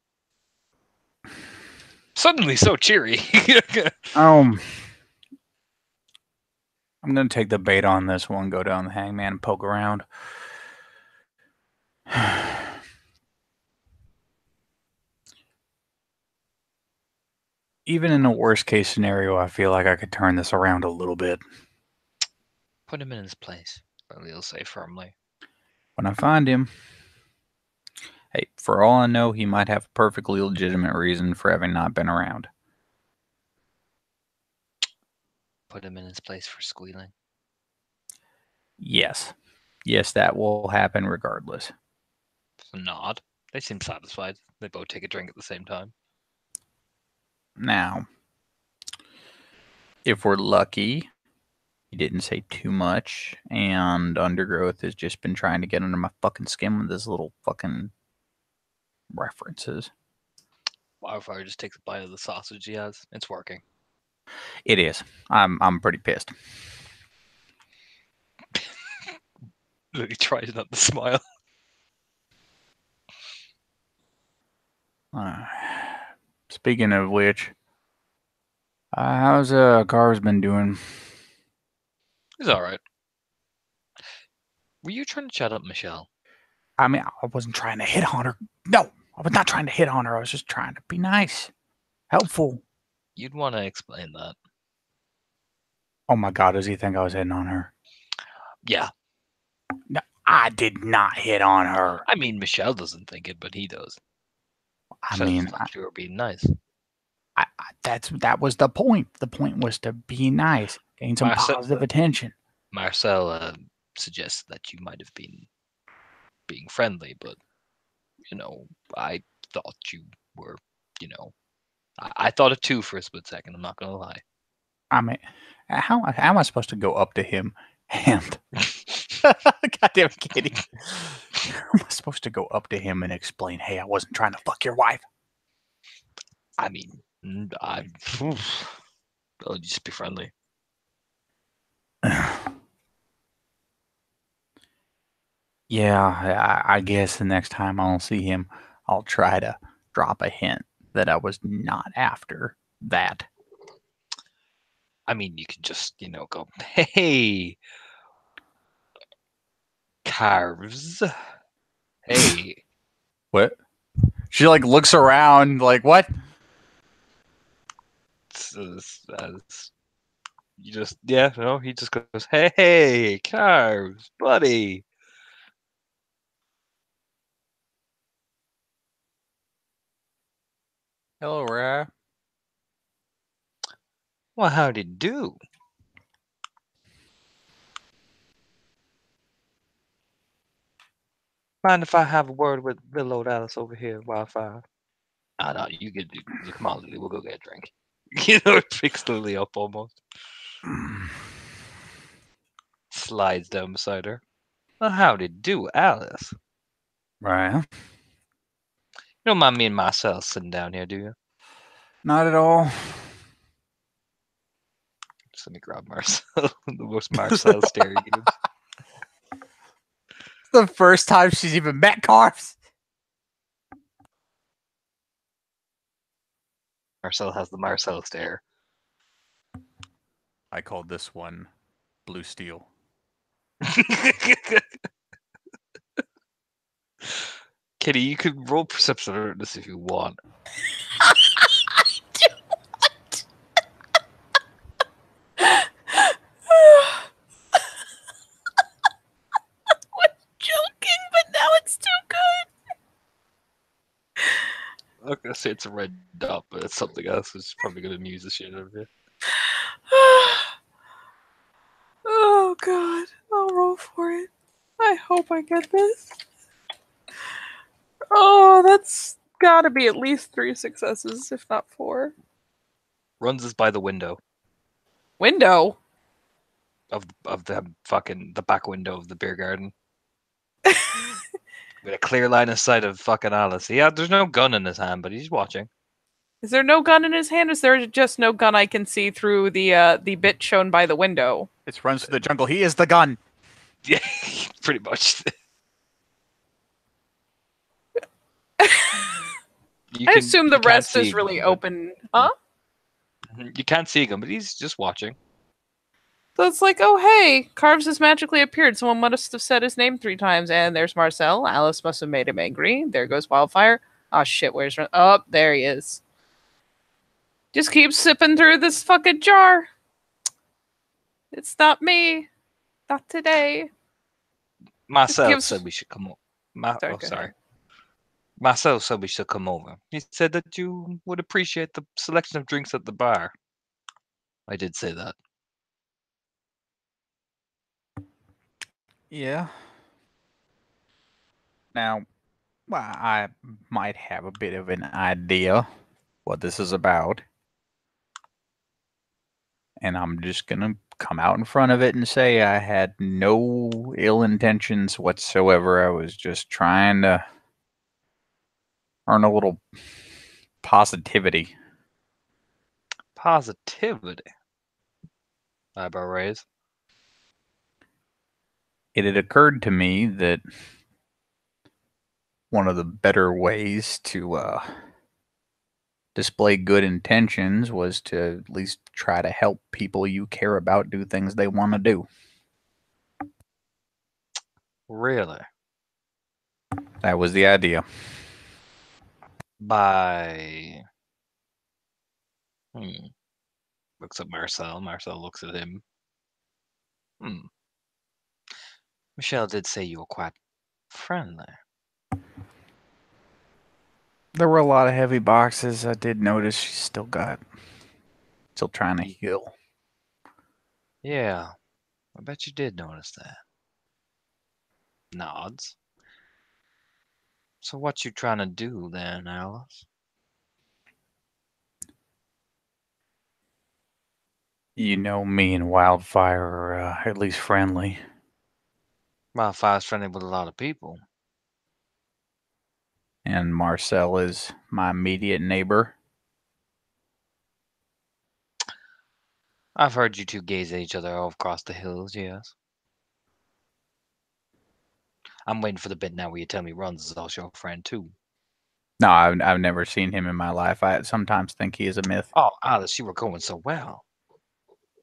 Suddenly so cheery. I'm gonna take the bait on this one, go down the hangman and poke around. Even in a worst case scenario, I feel like I could turn this around a little bit. Put him in his place, Lily'll say firmly. When I find him, hey, for all I know, he might have a perfectly legitimate reason for having not been around. Put him in his place for squealing. Yes. Yes, that will happen regardless. It's a nod. They seem satisfied. They both take a drink at the same time. Now, if we're lucky, he didn't say too much, and Undergrowth has just been trying to get under my fucking skin with his little fucking references. Wildfire just takes a bite of the sausage he has. It's working. It is. I'm pretty pissed. Lily tries not to smile. Speaking of which, how's Car's been doing? He's alright. Were you trying to chat up Michelle? I mean, I wasn't trying to hit on her. No, I was not trying to hit on her. I was just trying to be nice, helpful. You'd want to explain that. Oh my God, does he think I was hitting on her? Yeah. No, I did not hit on her. I mean, Michelle doesn't think it, but he does. I So mean, you were being nice. that was the point. The point was to be nice, gain some positive attention. Marcel suggested that you might have been being friendly, but I thought you were you know, I thought of two for a split second. I'm not gonna lie. I mean, how am I supposed to go up to him and goddamn Kitty? How am I supposed to go up to him and explain, hey, I wasn't trying to fuck your wife? I mean, I'll just be friendly. Yeah, I guess the next time I'll see him, I'll try to drop a hint that I was not after that. I mean, you can just, go, hey, Carves. Hey. What? She like looks around like, what? You just, yeah, no, he just goes, hey, Carves, buddy. Hello, Ra. Well, how'd he do? Mind if I have a word with little old Alice over here, Wildfire? Ah, no, you come on, Lily, we'll go get a drink. It picks Lily up almost. Slides down beside her. Well, how'd it do, Alice? Right. You don't mind me and Marcel sitting down here, do you? Not at all. Just let me grab Marcel. The most Marcel stare he gives. The first time she's even met Carves. Marcel has the Marcel stare. I called this one Blue Steel. Kitty, you could roll perception alertness if you want. Joking, but now it's too good. I'm not gonna say it's a red dot, but it's something else. It's probably gonna amuse the shit out of you. Oh god, I'll roll for it. I hope I get this. Oh, that's gotta be at least 3 successes, if not 4. Runs us by the window Window? of the back window of the beer garden. With a clear line of sight of fucking Alice. Yeah, there's no gun in his hand, but he's watching. Is there no gun in his hand? Is there just no gun I can see through the bit shown by the window? It runs through the jungle. He is the gun. Yeah, pretty much. I assume the rest is really open. Huh? You can't see him, but he's just watching. So it's like, oh hey, Carves has magically appeared. Someone must have said his name 3 times, and there's Marcel. Alice must have made him angry. There goes Wildfire. Oh shit, where's oh, there he is. Just keep sipping through this fucking jar. It's not me. Not today. Marcel said we should come over. Sorry. Marcel said we should come over. He said that you would appreciate the selection of drinks at the bar. I did say that. Yeah. Now, well, I might have a bit of an idea what this is about. And I'm just going to come out in front of it and say I had no ill intentions whatsoever. I was just trying to earn a little positivity. Positivity. Eyebrow raise. It had occurred to me that one of the better ways to display good intentions was to at least try to help people you care about do things they want to do. Really? That was the idea. By... Looks at Marcel. Marcel looks at him. Michelle did say you were quite friendly. There were a lot of heavy boxes. I did notice she's still trying to heal. Yeah, I bet you did notice that. Nods. So what you trying to do then, Alice? You know, me and Wildfire are at least friendly. Wildfire's friendly with a lot of people. And Marcel is my immediate neighbor. I've heard you two gaze at each other all across the hills, yes. I'm waiting for the bit now where you tell me Runs is also your friend, too. No, I've never seen him in my life. I sometimes think he is a myth. Oh, Alice, you were going so well.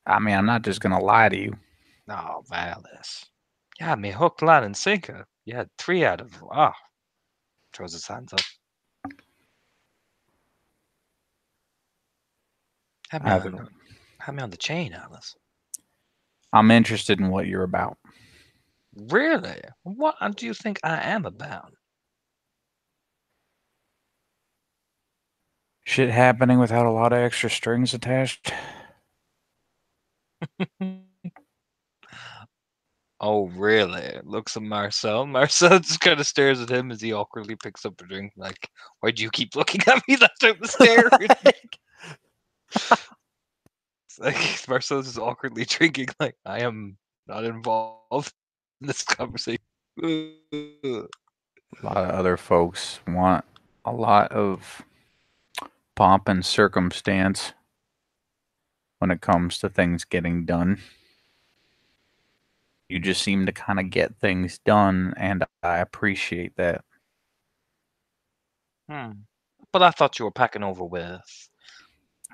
I mean, I'm not just going to lie to you. Oh, Alice. You had me hook, line, and sinker. You had 3 out of... Ah. Throws his hands up. Have me on the chain, Alice. I'm interested in what you're about. Really? What do you think I am about? Shit happening without a lot of extra strings attached. Oh, really? Looks at Marcel. Marcel just kind of stares at him as he awkwardly picks up a drink. Like, why do you keep looking at me that type of stare? It's like Marcel's just awkwardly drinking. Like, I am not involved in this conversation. A lot of other folks want a lot of pomp and circumstance when it comes to things getting done. You just seem to kind of get things done, and I appreciate that. But I thought you were packing over with.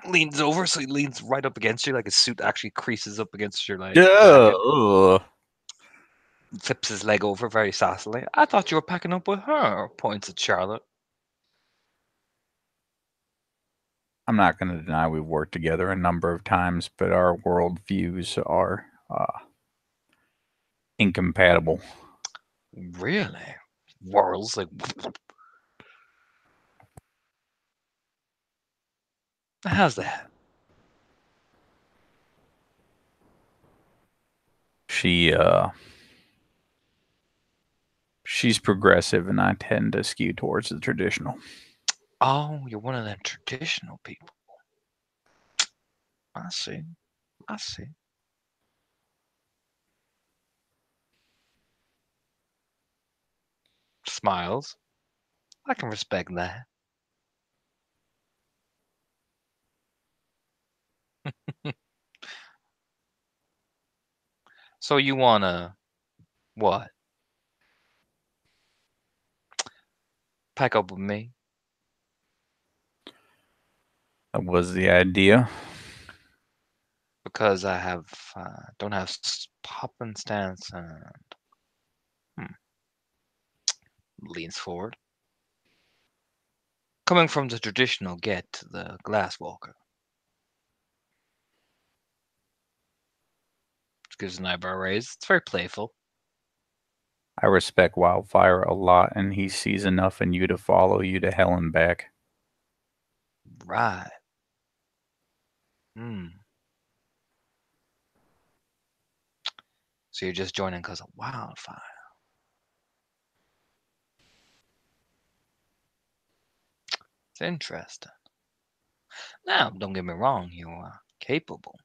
Leans over, so he leans right up against you, like his suit actually creases up against your jacket. Ugh. Flips his leg over very sassily. I thought you were packing up with her. Points at Charlotte. I'm not going to deny we've worked together a number of times, but our world views are incompatible. Really? Whirls like. How's that? She's progressive, and I tend to skew towards the traditional. Oh, you're one of them traditional people. I see. I see. Smiles. I can respect that. So you wanna what? Pack up with me? That was the idea. Because I don't have popping stance and leans forward. Coming from the traditional get to the glasswalker. Gives an eyebrow raise. It's very playful. I respect Wildfire a lot, and he sees enough in you to follow you to hell and back. Right. So you're just joining because of Wildfire. It's interesting. Now, don't get me wrong, you are capable.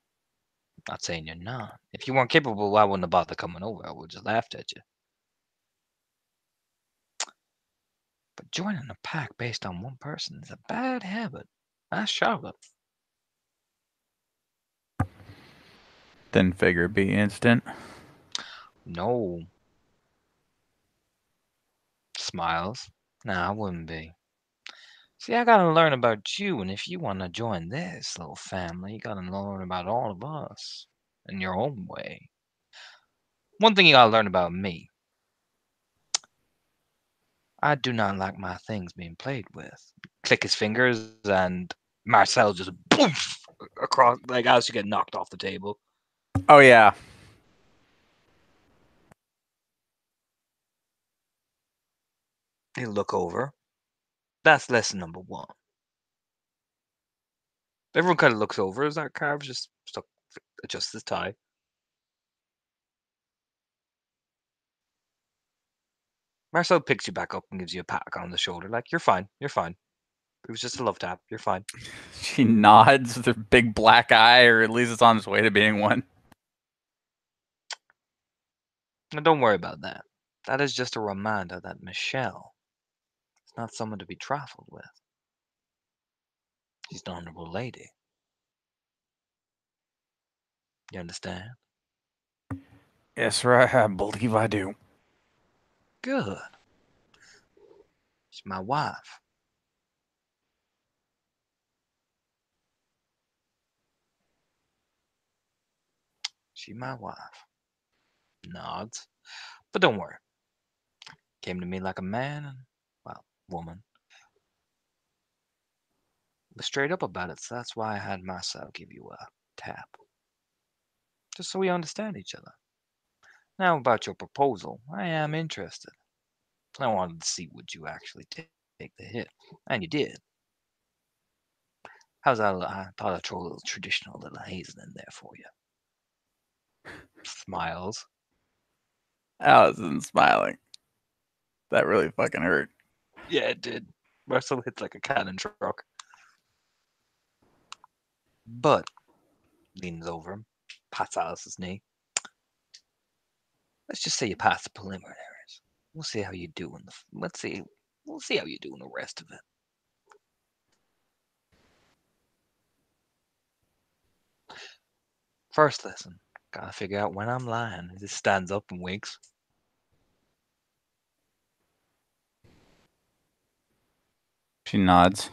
Not saying you're not. If you weren't capable, I wouldn't have bothered coming over. I would just laughed at you. But joining a pack based on one person is a bad habit. Ask Charlotte. Then figure it'd be instant. No. Smiles. Nah, I wouldn't be. See, I gotta learn about you, and if you want to join this little family, you gotta learn about all of us in your own way. One thing you gotta learn about me. I do not like my things being played with. Click his fingers, and Marcel just poof across, like as you get knocked off the table. Oh, yeah. He'll look over. That's lesson number 1. Everyone kind of looks over as that Carve's just stuck, adjusts his tie. Marcel picks you back up and gives you a pat on the shoulder, like, you're fine, you're fine. It was just a love tap. You're fine. She nods with her big black eye, or at least it's on its way to being one. Now, don't worry about that. That is just a reminder that Michelle is not someone to be trifled with. She's an honorable lady. You understand? Yes, sir, I believe I do. Good. She's my wife. She's my wife. Nods. But don't worry. Came to me like a man and, well, woman. Was straight up about it, so that's why I had Marcel give you a tap. Just so we understand each other. Now about your proposal, I am interested. I wanted to see would you actually take the hit, and you did. How's that? I thought I'd throw a little traditional little hazing in there for you. Smiles. I wasn't smiling. That really fucking hurt. Yeah, it did. Marcel hits like a cannon truck. But leans over him, pats Alice's knee. Let's just say you pass the preliminaries. We'll see how you do in the. We'll see how you do in the rest of it. First lesson. Gotta figure out when I'm lying. He just stands up and winks. She nods.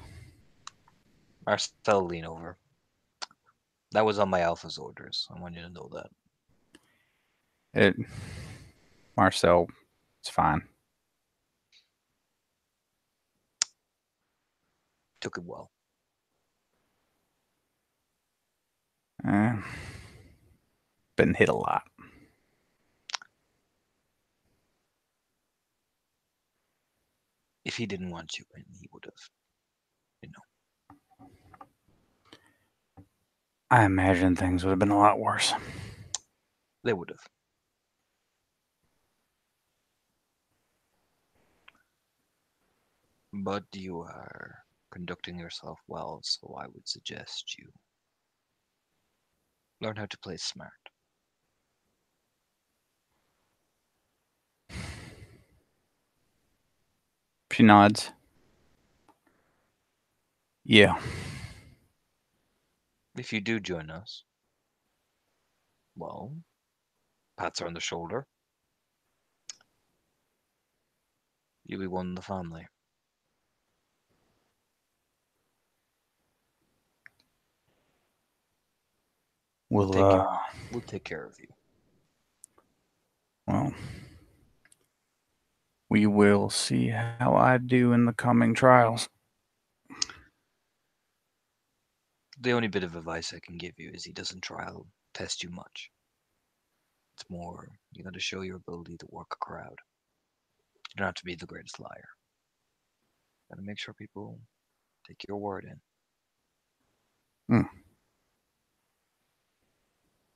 Marcel lean over. That was on my alpha's orders. I want you to know that. Marcel, it's fine. Took it well. Been hit a lot. If he didn't want you in, he would have. I imagine things would have been a lot worse. They would have. But you are conducting yourself well, so I would suggest you learn how to play smart. She nods. Yeah. If you do join us, well, pats her on the shoulder. You'll be one in the family. We'll take care of you. Well, we will see how I do in the coming trials. The only bit of advice I can give you is he doesn't trial test you much. It's more, you got to show your ability to work a crowd. You don't have to be the greatest liar. Got to make sure people take your word in.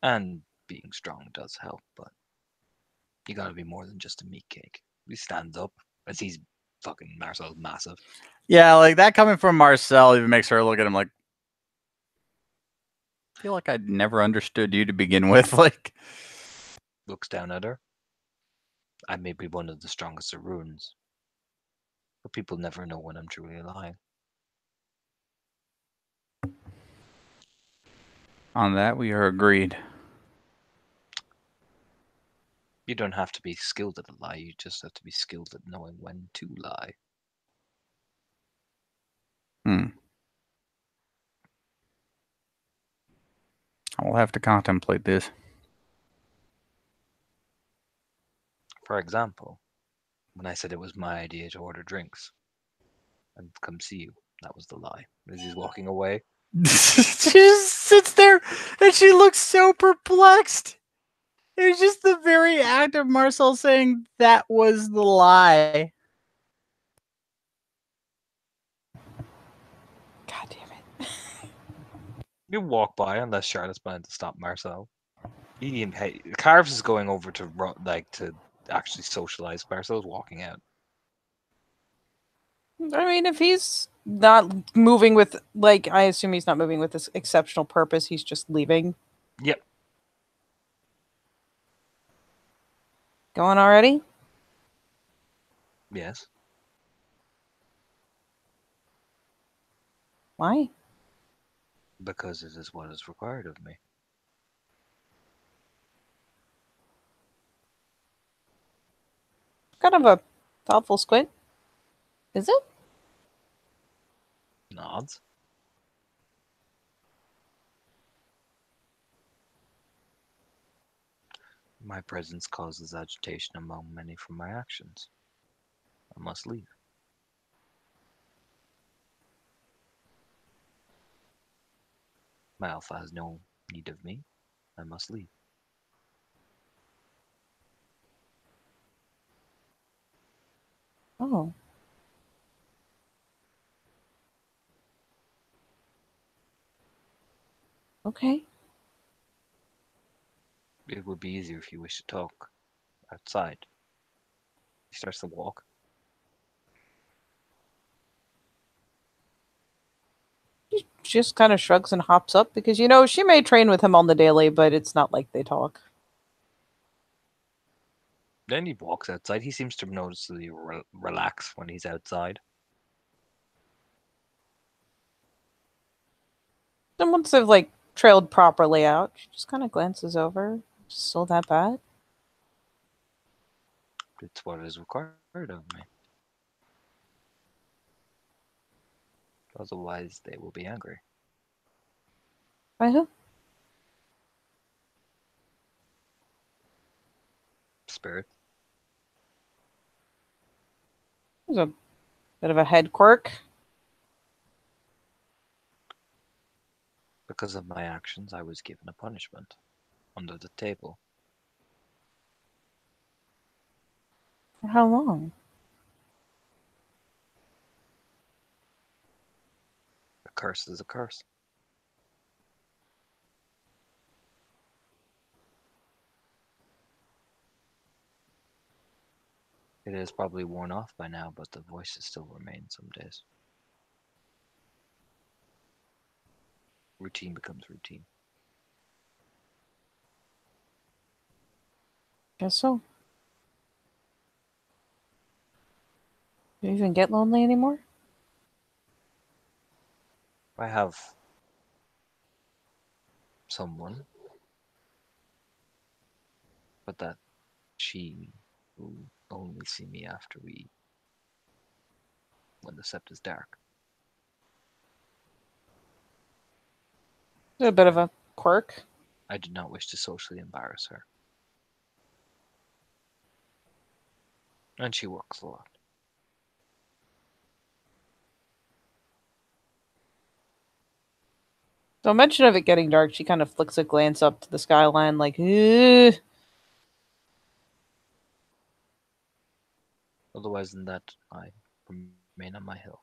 And being strong does help, but you got to be more than just a meat cake. He stands up as he's fucking Marcel's massive. Yeah, like that coming from Marcel even makes her look at him like, I feel like I'd never understood you to begin with. Like, looks down at her. I may be one of the strongest of runes, but people never know when I'm truly lying. On that, we are agreed. You don't have to be skilled at a lie, you just have to be skilled at knowing when to lie. I will have to contemplate this. For example, when I said it was my idea to order drinks and come see you, that was the lie. As he's walking away. She just sits there and she looks so perplexed. It was just the very act of Marcel saying that was the lie. God damn it. You walk by unless Charlotte's planning to stop Marcel. Carves is going over to actually socialize. Marcel's walking out. I mean, if he's not moving with, like, I assume he's not moving with this exceptional purpose. He's just leaving. Yep. Going already? Yes. Why? Because it is what is required of me. Kind of a thoughtful squint. Is it? Nods. My presence causes agitation among many from my actions. I must leave. My alpha has no need of me. I must leave. Oh. Okay. It would be easier if you wish to talk outside. He starts to walk. She just kind of shrugs and hops up because, she may train with him on the daily, but it's not like they talk. Then he walks outside. He seems to noticeably relax when he's outside. And once they've, like, trailed properly out, she just kind of glances over. Still that bad? It's what is required of me. Otherwise, they will be angry. By who? Spirit. There's a bit of a head quirk. Because of my actions, I was given a punishment. Under the table. For how long? A curse is a curse. It is probably worn off by now, but the voices still remain some days. Routine becomes routine. Guess so. Do you even get lonely anymore? I have someone, but that she will only see me after when the sept is dark. There's a bit of a quirk. I do not wish to socially embarrass her. And she works a lot. So, mention of it getting dark, she kind of flicks a glance up to the skyline, like, "Ugh." Otherwise than that, I remain on my hill.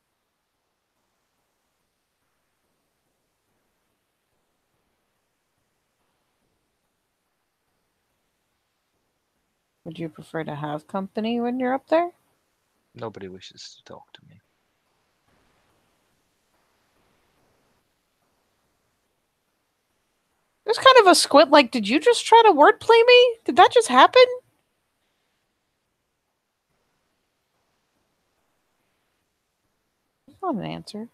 Would you prefer to have company when you're up there? Nobody wishes to talk to me. There's kind of a squint, like, did you just try to wordplay me? Did that just happen? That's not an answer.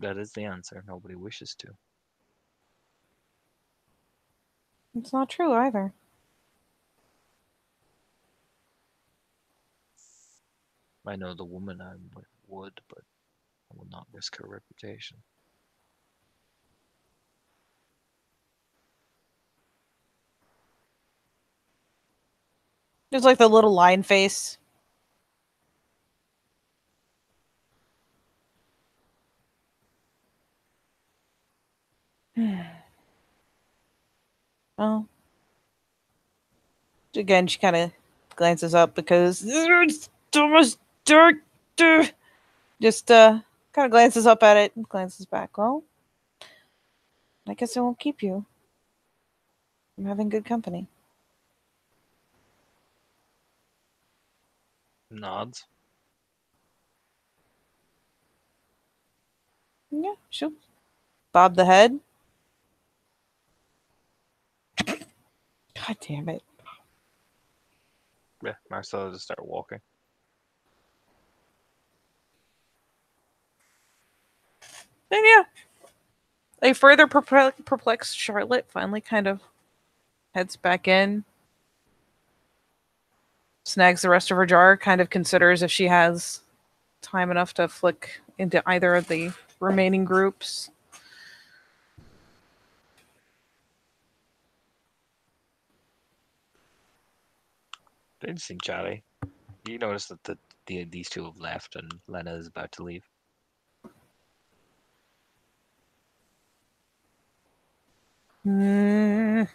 That is the answer. Nobody wishes to. It's not true either. I know the woman I'm with would, but I will not risk her reputation. There's like the little line face. Well, again, she kind of glances up because it's almost dark. Just kind of glances up at it and glances back. Well, I guess I won't keep you. I'm having good company. Nods. Yeah, she'll bob the head. God damn it. Yeah, Marcel just start walking. Then yeah. A further perplexed Charlotte finally kind of heads back in. Snags the rest of her jar, kind of considers if she has time enough to flick into either of the remaining groups. Interesting, Charlie. You notice that these two have left and Lena is about to leave. Isn't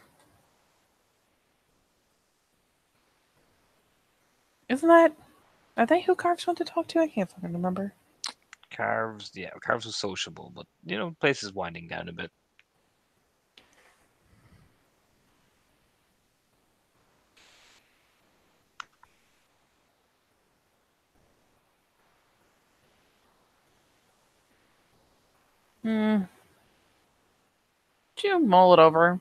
that... Are they who Carves want to talk to? I can't fucking remember. Carves was sociable, but the place is winding down a bit. You mull it over.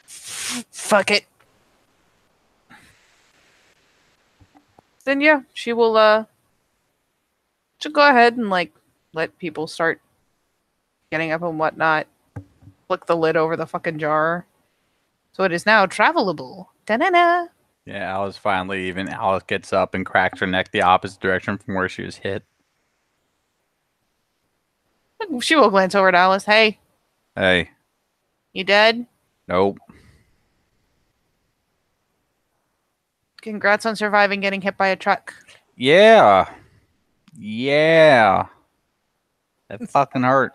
Fuck it. Then yeah, she'll go ahead and let people start getting up and whatnot. Flick the lid over the fucking jar. So it is now travelable. Da-na-na. Yeah, Alice gets up and cracks her neck the opposite direction from where she was hit. She will glance over at Alice. Hey, Hey, you dead? nope. Congrats on surviving getting hit by a truck. Yeah. That fucking hurt.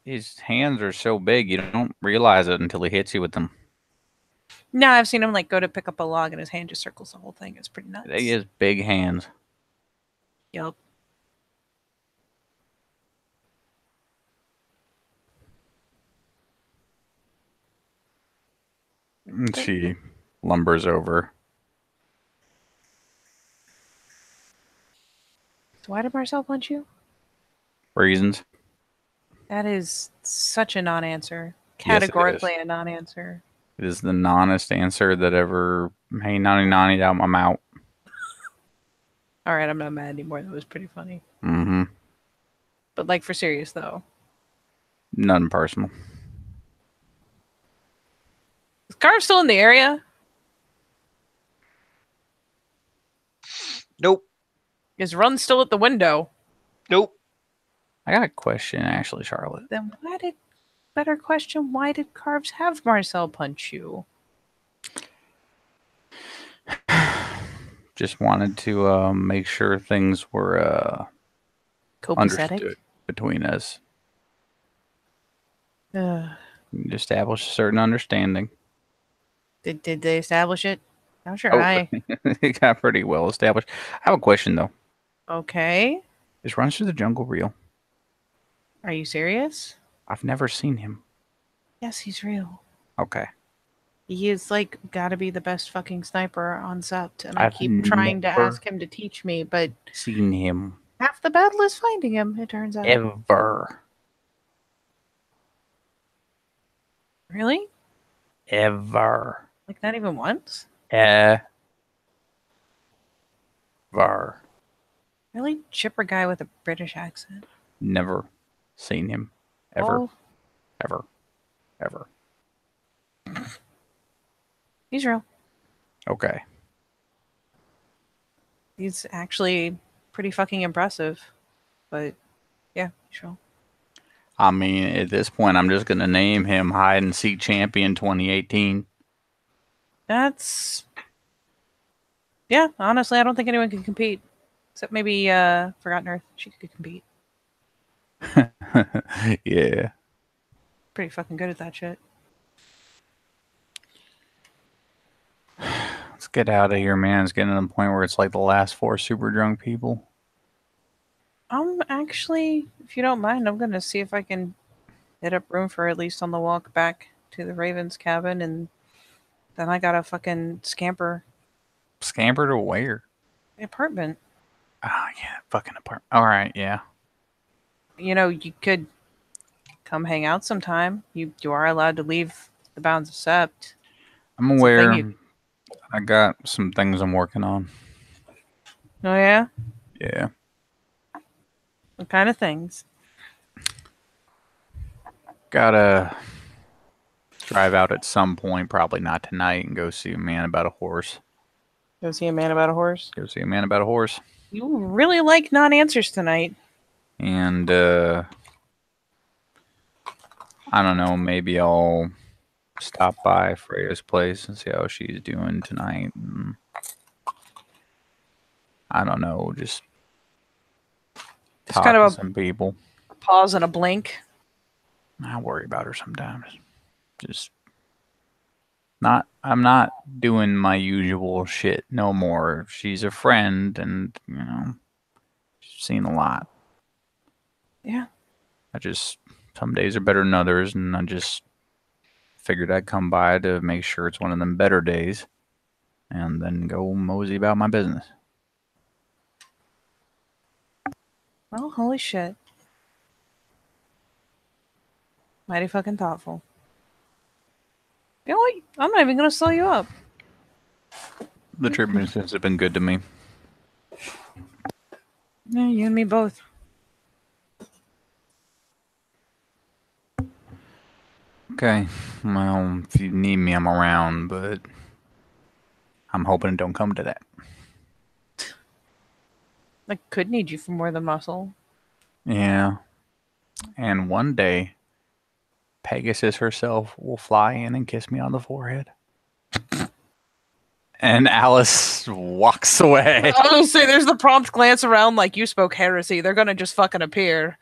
His hands are so big, you don't realize it until he hits you with them. No, I've seen him go to pick up a log and his hand just circles the whole thing. It's pretty nuts. He has big hands. Yup. She lumbers over. So why did Marcel punch you? Reasons. That is such a non-answer. Yes, it is. Categorically a non-answer. It is the non-honest answer that ever. Hey, 99 out, I'm out. All right, I'm not mad anymore. That was pretty funny. Mm-hmm. But for serious though. Nothing personal. Is Carve still in the area? Nope. Is Run still at the window? Nope. I got a question, actually, Charlotte. Then better question, why did Carves have Marcel punch you? Just wanted to make sure things were Copacetic? understood between us. Establish a certain understanding. Did they establish it? I'm sure It got pretty well established. I have a question, though. Okay. Is Runs Through the Jungle real? Are you serious? I've never seen him. Yes, he's real. Okay. He is gotta be the best fucking sniper on Sept, and I I've keep trying to never ask him to teach me, but Seen him. half the battle is finding him, it turns out. Ever. Really? Ever. Not even once? Ever. Really? Chipper guy with a British accent. Never seen him. Ever. Oh, Ever. Ever. he's real. Okay. He's actually pretty fucking impressive. But yeah, he's real. I mean, at this point, I'm just going to name him Hide and Seek Champion 2018. That's... Yeah, honestly, I don't think anyone can compete. Except maybe Forgotten Earth. She could compete. Yeah. Pretty fucking good at that shit. Let's get out of here, man. It's getting to the point where it's like the last 4 super drunk people. Actually, if you don't mind, I'm gonna see if I can hit up room for at least on the walk back to the Ravens cabin, and then I gotta fucking scamper Scamper to where? the apartment. Oh, yeah, fucking apartment. All right, yeah. You know, you could come hang out sometime. You are allowed to leave the bounds of Sept. I'm It's a thing aware. you- I got some things I'm working on. Oh yeah, Yeah. what kind of things? Gotta drive out at some point, probably not tonight, and go see a man about a horse. Go see a man about a horse. Go see a man about a horse. You really like non-answers tonight. And, I don't know, maybe I'll stop by Freya's place and see how she's doing tonight. And I don't know, just It's talk kind to of some people. a pause and a blink. I worry about her sometimes. Just I'm not doing my usual shit no more. She's a friend and, she's seen a lot. Yeah. Some days are better than others, and I just figured I'd come by to make sure it's one of them better days and then go mosey about my business. Well, holy shit. Mighty fucking thoughtful. You know what? I'm not even gonna slow you up. The treatments have been good to me. Yeah, you and me both. Okay, well, if you need me, I'm around, but I'm hoping it don't come to that. I could need you for more than muscle. Yeah. And one day, Pegasus herself will fly in and kiss me on the forehead. And Alice walks away. I was gonna say, there's the prompt glance around like you spoke heresy. They're gonna just fucking appear.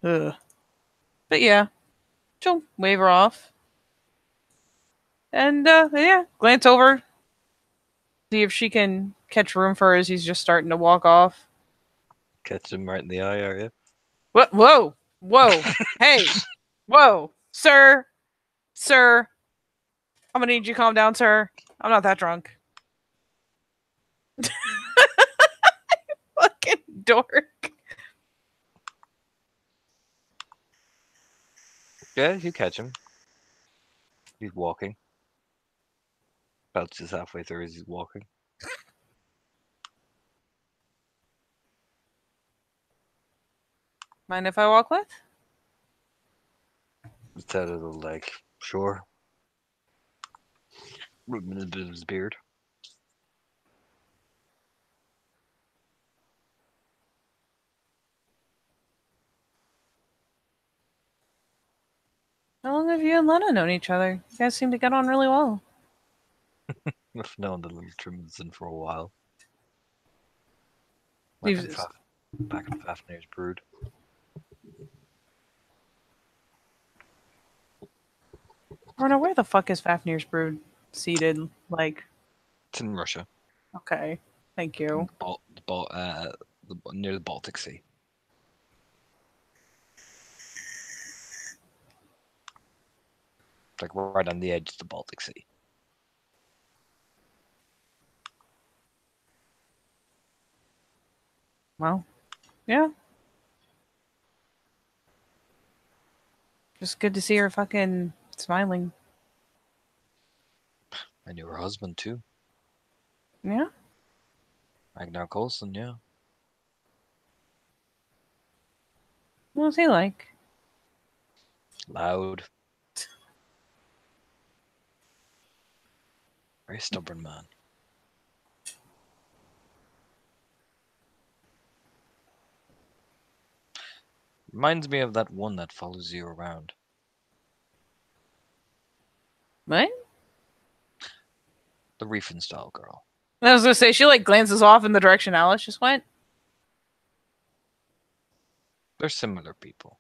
Ugh. But yeah, she'll wave her off. And yeah, glance over. See if she can catch room for as he's just starting to walk off. Catch him right in the eye, are you? What? Whoa! Whoa! Hey! Whoa! Sir! Sir! I'm gonna need you to calm down, sir. I'm not that drunk. Fucking dork. Yeah, you catch him. He's walking. About just halfway through as he's walking. Mind if I walk with? It's out of the leg. Sure. Rubbing a bit of his beard. How long have you and Lena known each other? You guys seem to get on really well. I've known the little Trimson for a while. You've- Back in Fafnir's brood. Rona, where the fuck is Fafnir's brood seated? Like, It's in Russia. okay, thank you. Near the Baltic Sea. Like right on the edge of the Baltic Sea. Well, yeah. Just good to see her fucking smiling. I knew her husband too. Yeah. Ragnar Coulson, yeah. What was he like? Loud. Very stubborn man. Reminds me of that one that follows you around. What? The Riefenstahl girl. I was gonna say she like glances off in the direction Alice just went. They're similar people.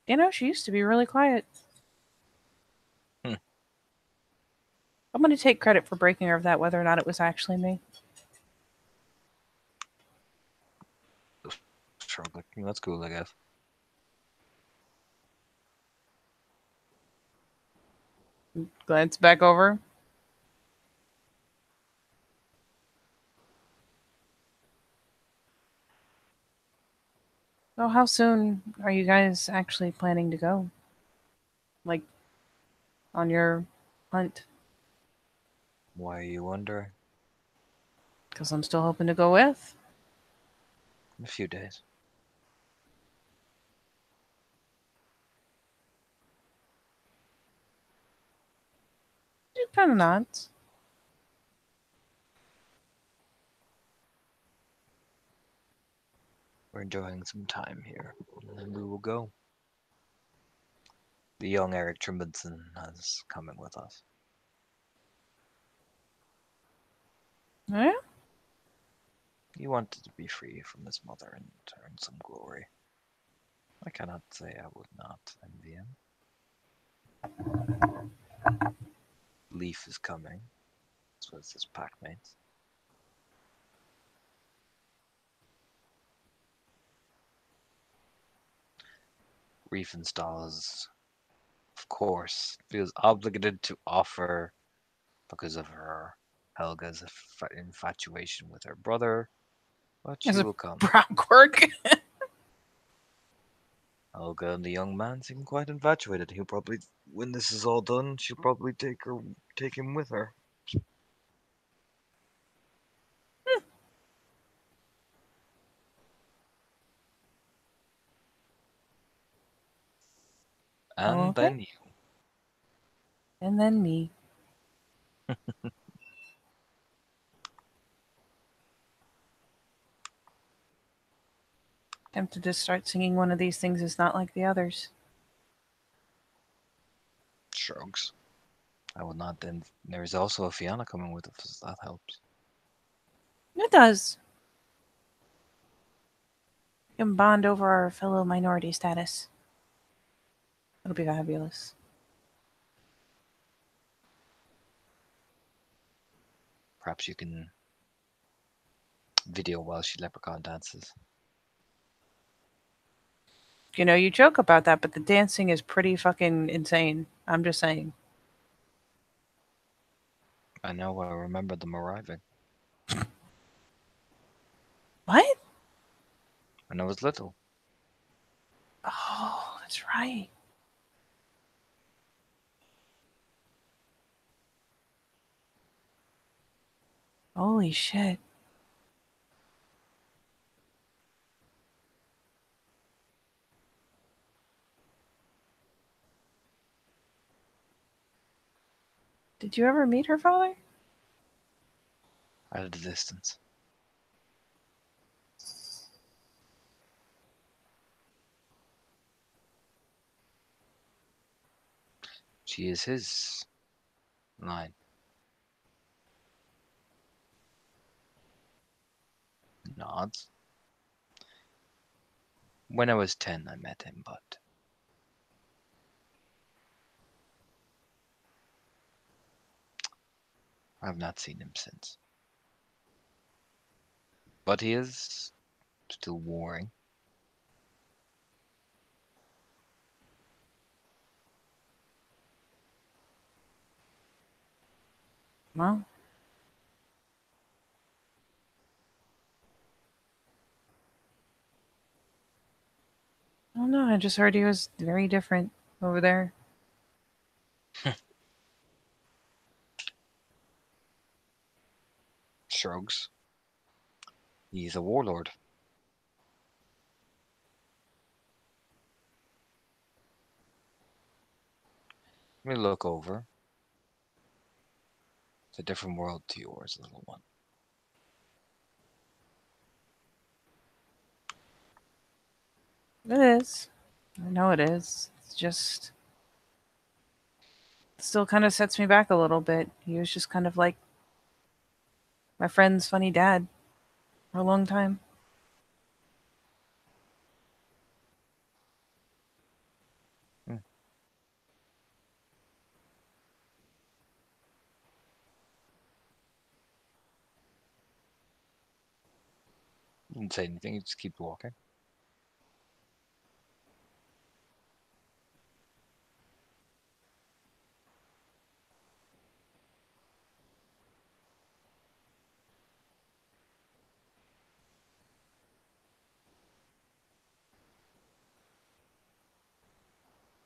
You know, she used to be really quiet. I'm gonna take credit for breaking her of that, whether or not it was actually me. That's cool, I guess. Glance back over. So how soon are you guys actually planning to go? Like, on your hunt? Why are you wondering? Because I'm still hoping to go with. In a few days. It kind of nods. We're enjoying some time here, and then we will go. The young Eric Trimbenson is coming with us. Yeah? He wanted to be free from his mother and earn some glory. I cannot say I would not envy him. Leaf is coming, so it's his packmates. Riefenstahl is, of course, feels obligated to offer because of her Helga's infatuation with her brother, but As she a will come. brown quirk. Helga and the young man seem quite infatuated. He'll probably, when this is all done, she'll probably take him with her. And Okay. then you. And then me. Tempted to start singing one of these things is not like the others. Shrugs. I will not then. There is also a Fianna coming with us. That helps. It does. We can bond over our fellow minority status. It'll be fabulous. Perhaps you can video while she leprechaun dances. You know, you joke about that, but the dancing is pretty fucking insane. I'm just saying. I know. I remember them arriving What? when I was little. Oh, that's right. Holy shit. Did you ever meet her father? At a distance. She is his line. Nods. When I was 10, I met him, but I've not seen him since. But he is still warring. Well, I don't know. I just heard he was very different over there. Shrugs. He's a warlord. Let me look over. It's a different world to yours, little one. It is. I know it is. It's just. Still kind of sets me back a little bit. He was just kind of like my friend's funny dad for a long time. Hmm. Didn't say anything, you just keep walking.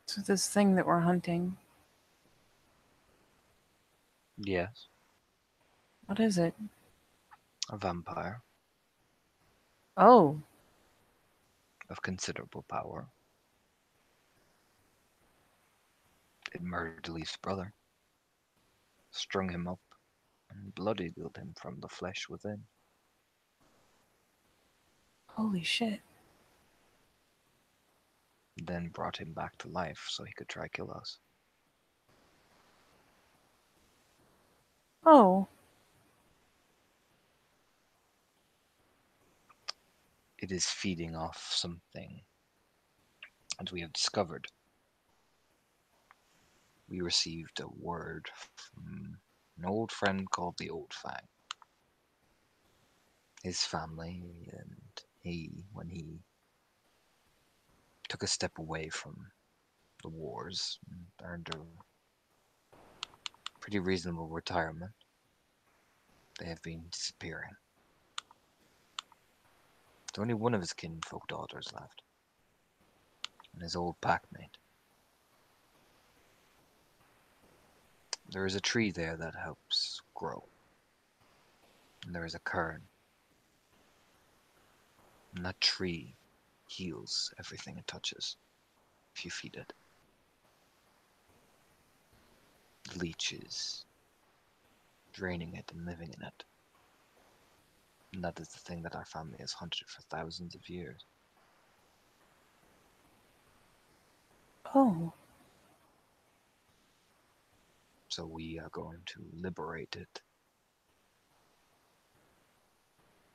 So this thing that we're hunting, Yes, what is it? a vampire Oh, of considerable power. It murdered Leaf's brother, strung him up, and bloodied him from the flesh within. holy shit. Then brought him back to life so he could try kill us. Oh, It is feeding off something, and we have discovered. We received a word from an old friend called the Old Fang. His family and he, when he took a step away from the wars and earned a pretty reasonable retirement, they have been disappearing. There's only one of his kinfolk daughters left, and his old packmate. There is a tree there that helps grow, and there is a cairn, and that tree heals everything it touches if you feed it. The leeches, draining it and living in it. And that is the thing that our family has hunted for thousands of years. oh, So we are going to liberate it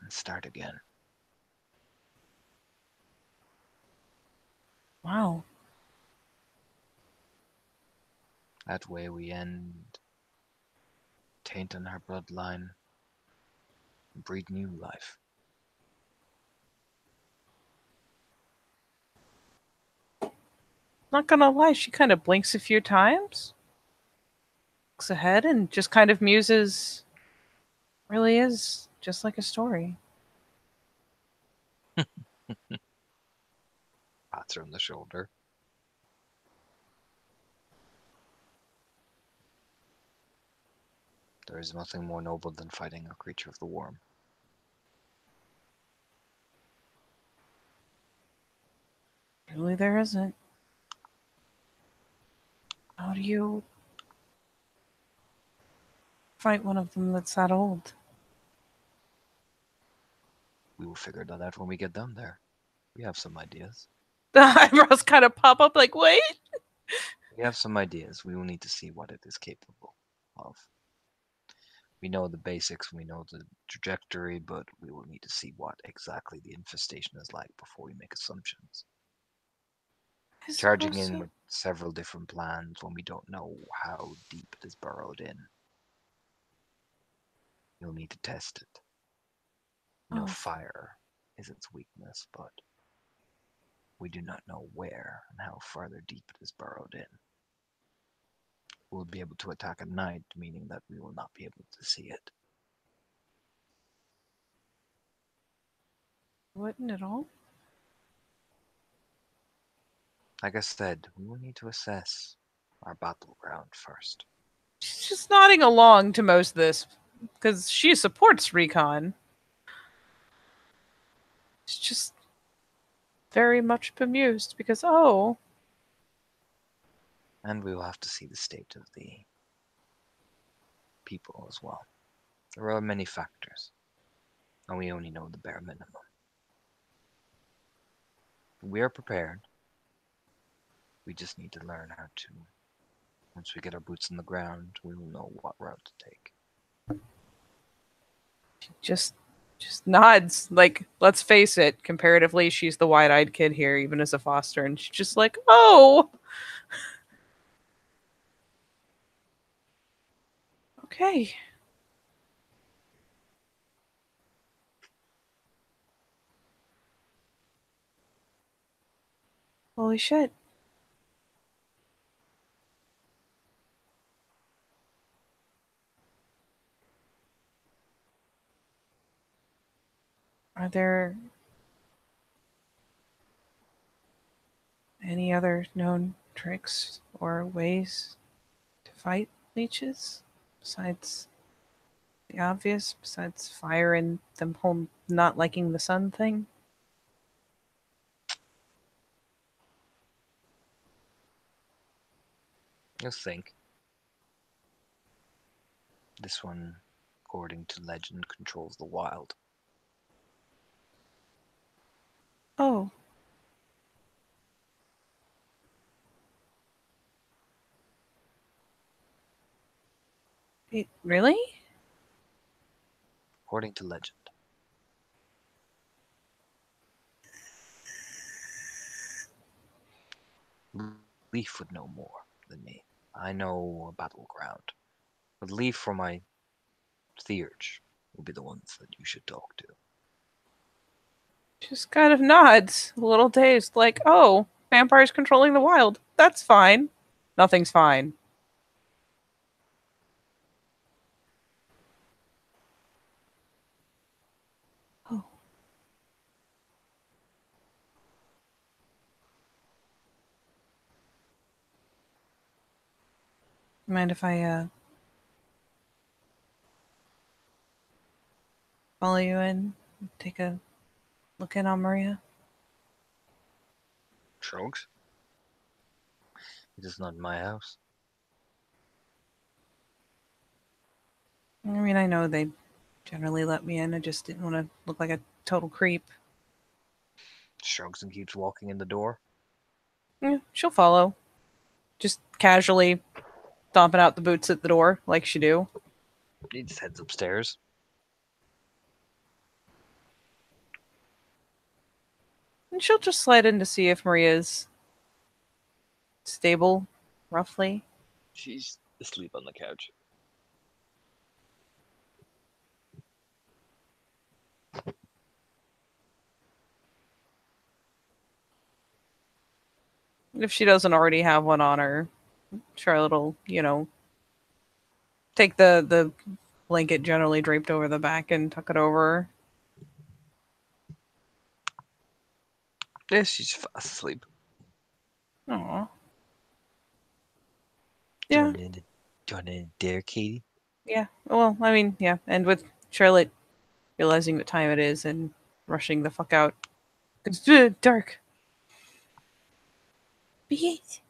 and start again. wow. That way we end taint in our bloodline and breed new life. Not gonna lie, she kind of blinks a few times, looks ahead, and just kind of muses. Really is just like a story. Pats her on the shoulder. There is nothing more noble than fighting a creature of the worm. Really, there isn't. How do you fight one of them that's that old? We will figure that out when we get down there. We have some ideas. The eyebrows kind of pop up like, wait. We have some ideas. We will need to see what it is capable of. We know the basics, we know the trajectory, but we will need to see what exactly the infestation is like before we make assumptions. I Charging suppose in so. with several different plans when we don't know how deep it is burrowed in. You'll need to test it. No, Oh. fire is its weakness, but we do not know where and how farther deep it is burrowed in. We'll be able to attack at night, meaning that we will not be able to see it. Wouldn't at all? Like I said, we will need to assess our battleground first. She's just nodding along to most of this because she supports Recon. She's just very much bemused because, oh, And we will have to see the state of the people as well. There are many factors, and we only know the bare minimum. We are prepared. We just need to learn how to. Once we get our boots on the ground, we will know what route to take. just nods. Like, let's face it, comparatively, she's the wide-eyed kid here, even as a foster, and she's just like, oh, okay. Holy shit. Are there any other known tricks or ways to fight leeches besides the obvious, besides fire and them whole not liking the sun thing? Let's think. This one, according to legend, controls the wild. Oh. Really? According to legend. Leaf would know more than me. I know a battleground. But Leaf for my Theurge will be the ones that you should talk to. Just kind of nods, a little dazed, like, oh, vampires controlling the wild. That's fine. Nothing's fine. Oh. Mind if I, follow you in? Take a look in on Maria? Shrugs. It is not my house. I mean, I know they generally let me in. I just didn't want to look like a total creep. Shrugs and keeps walking in the door. Yeah, she'll follow. Just casually stomping out the boots at the door, like she do. He just heads upstairs. And she'll just slide in to see if Maria's stable, roughly. She's asleep on the couch. If she doesn't already have one on her, Charlotte will, take the blanket generally draped over the back and tuck it over her. Yes, she's fast asleep. Aw. Do you Yeah. want to dare, Katie? Yeah. Well, I mean, yeah. And with Charlotte realizing what time it is and rushing the fuck out. It's dark. Be it.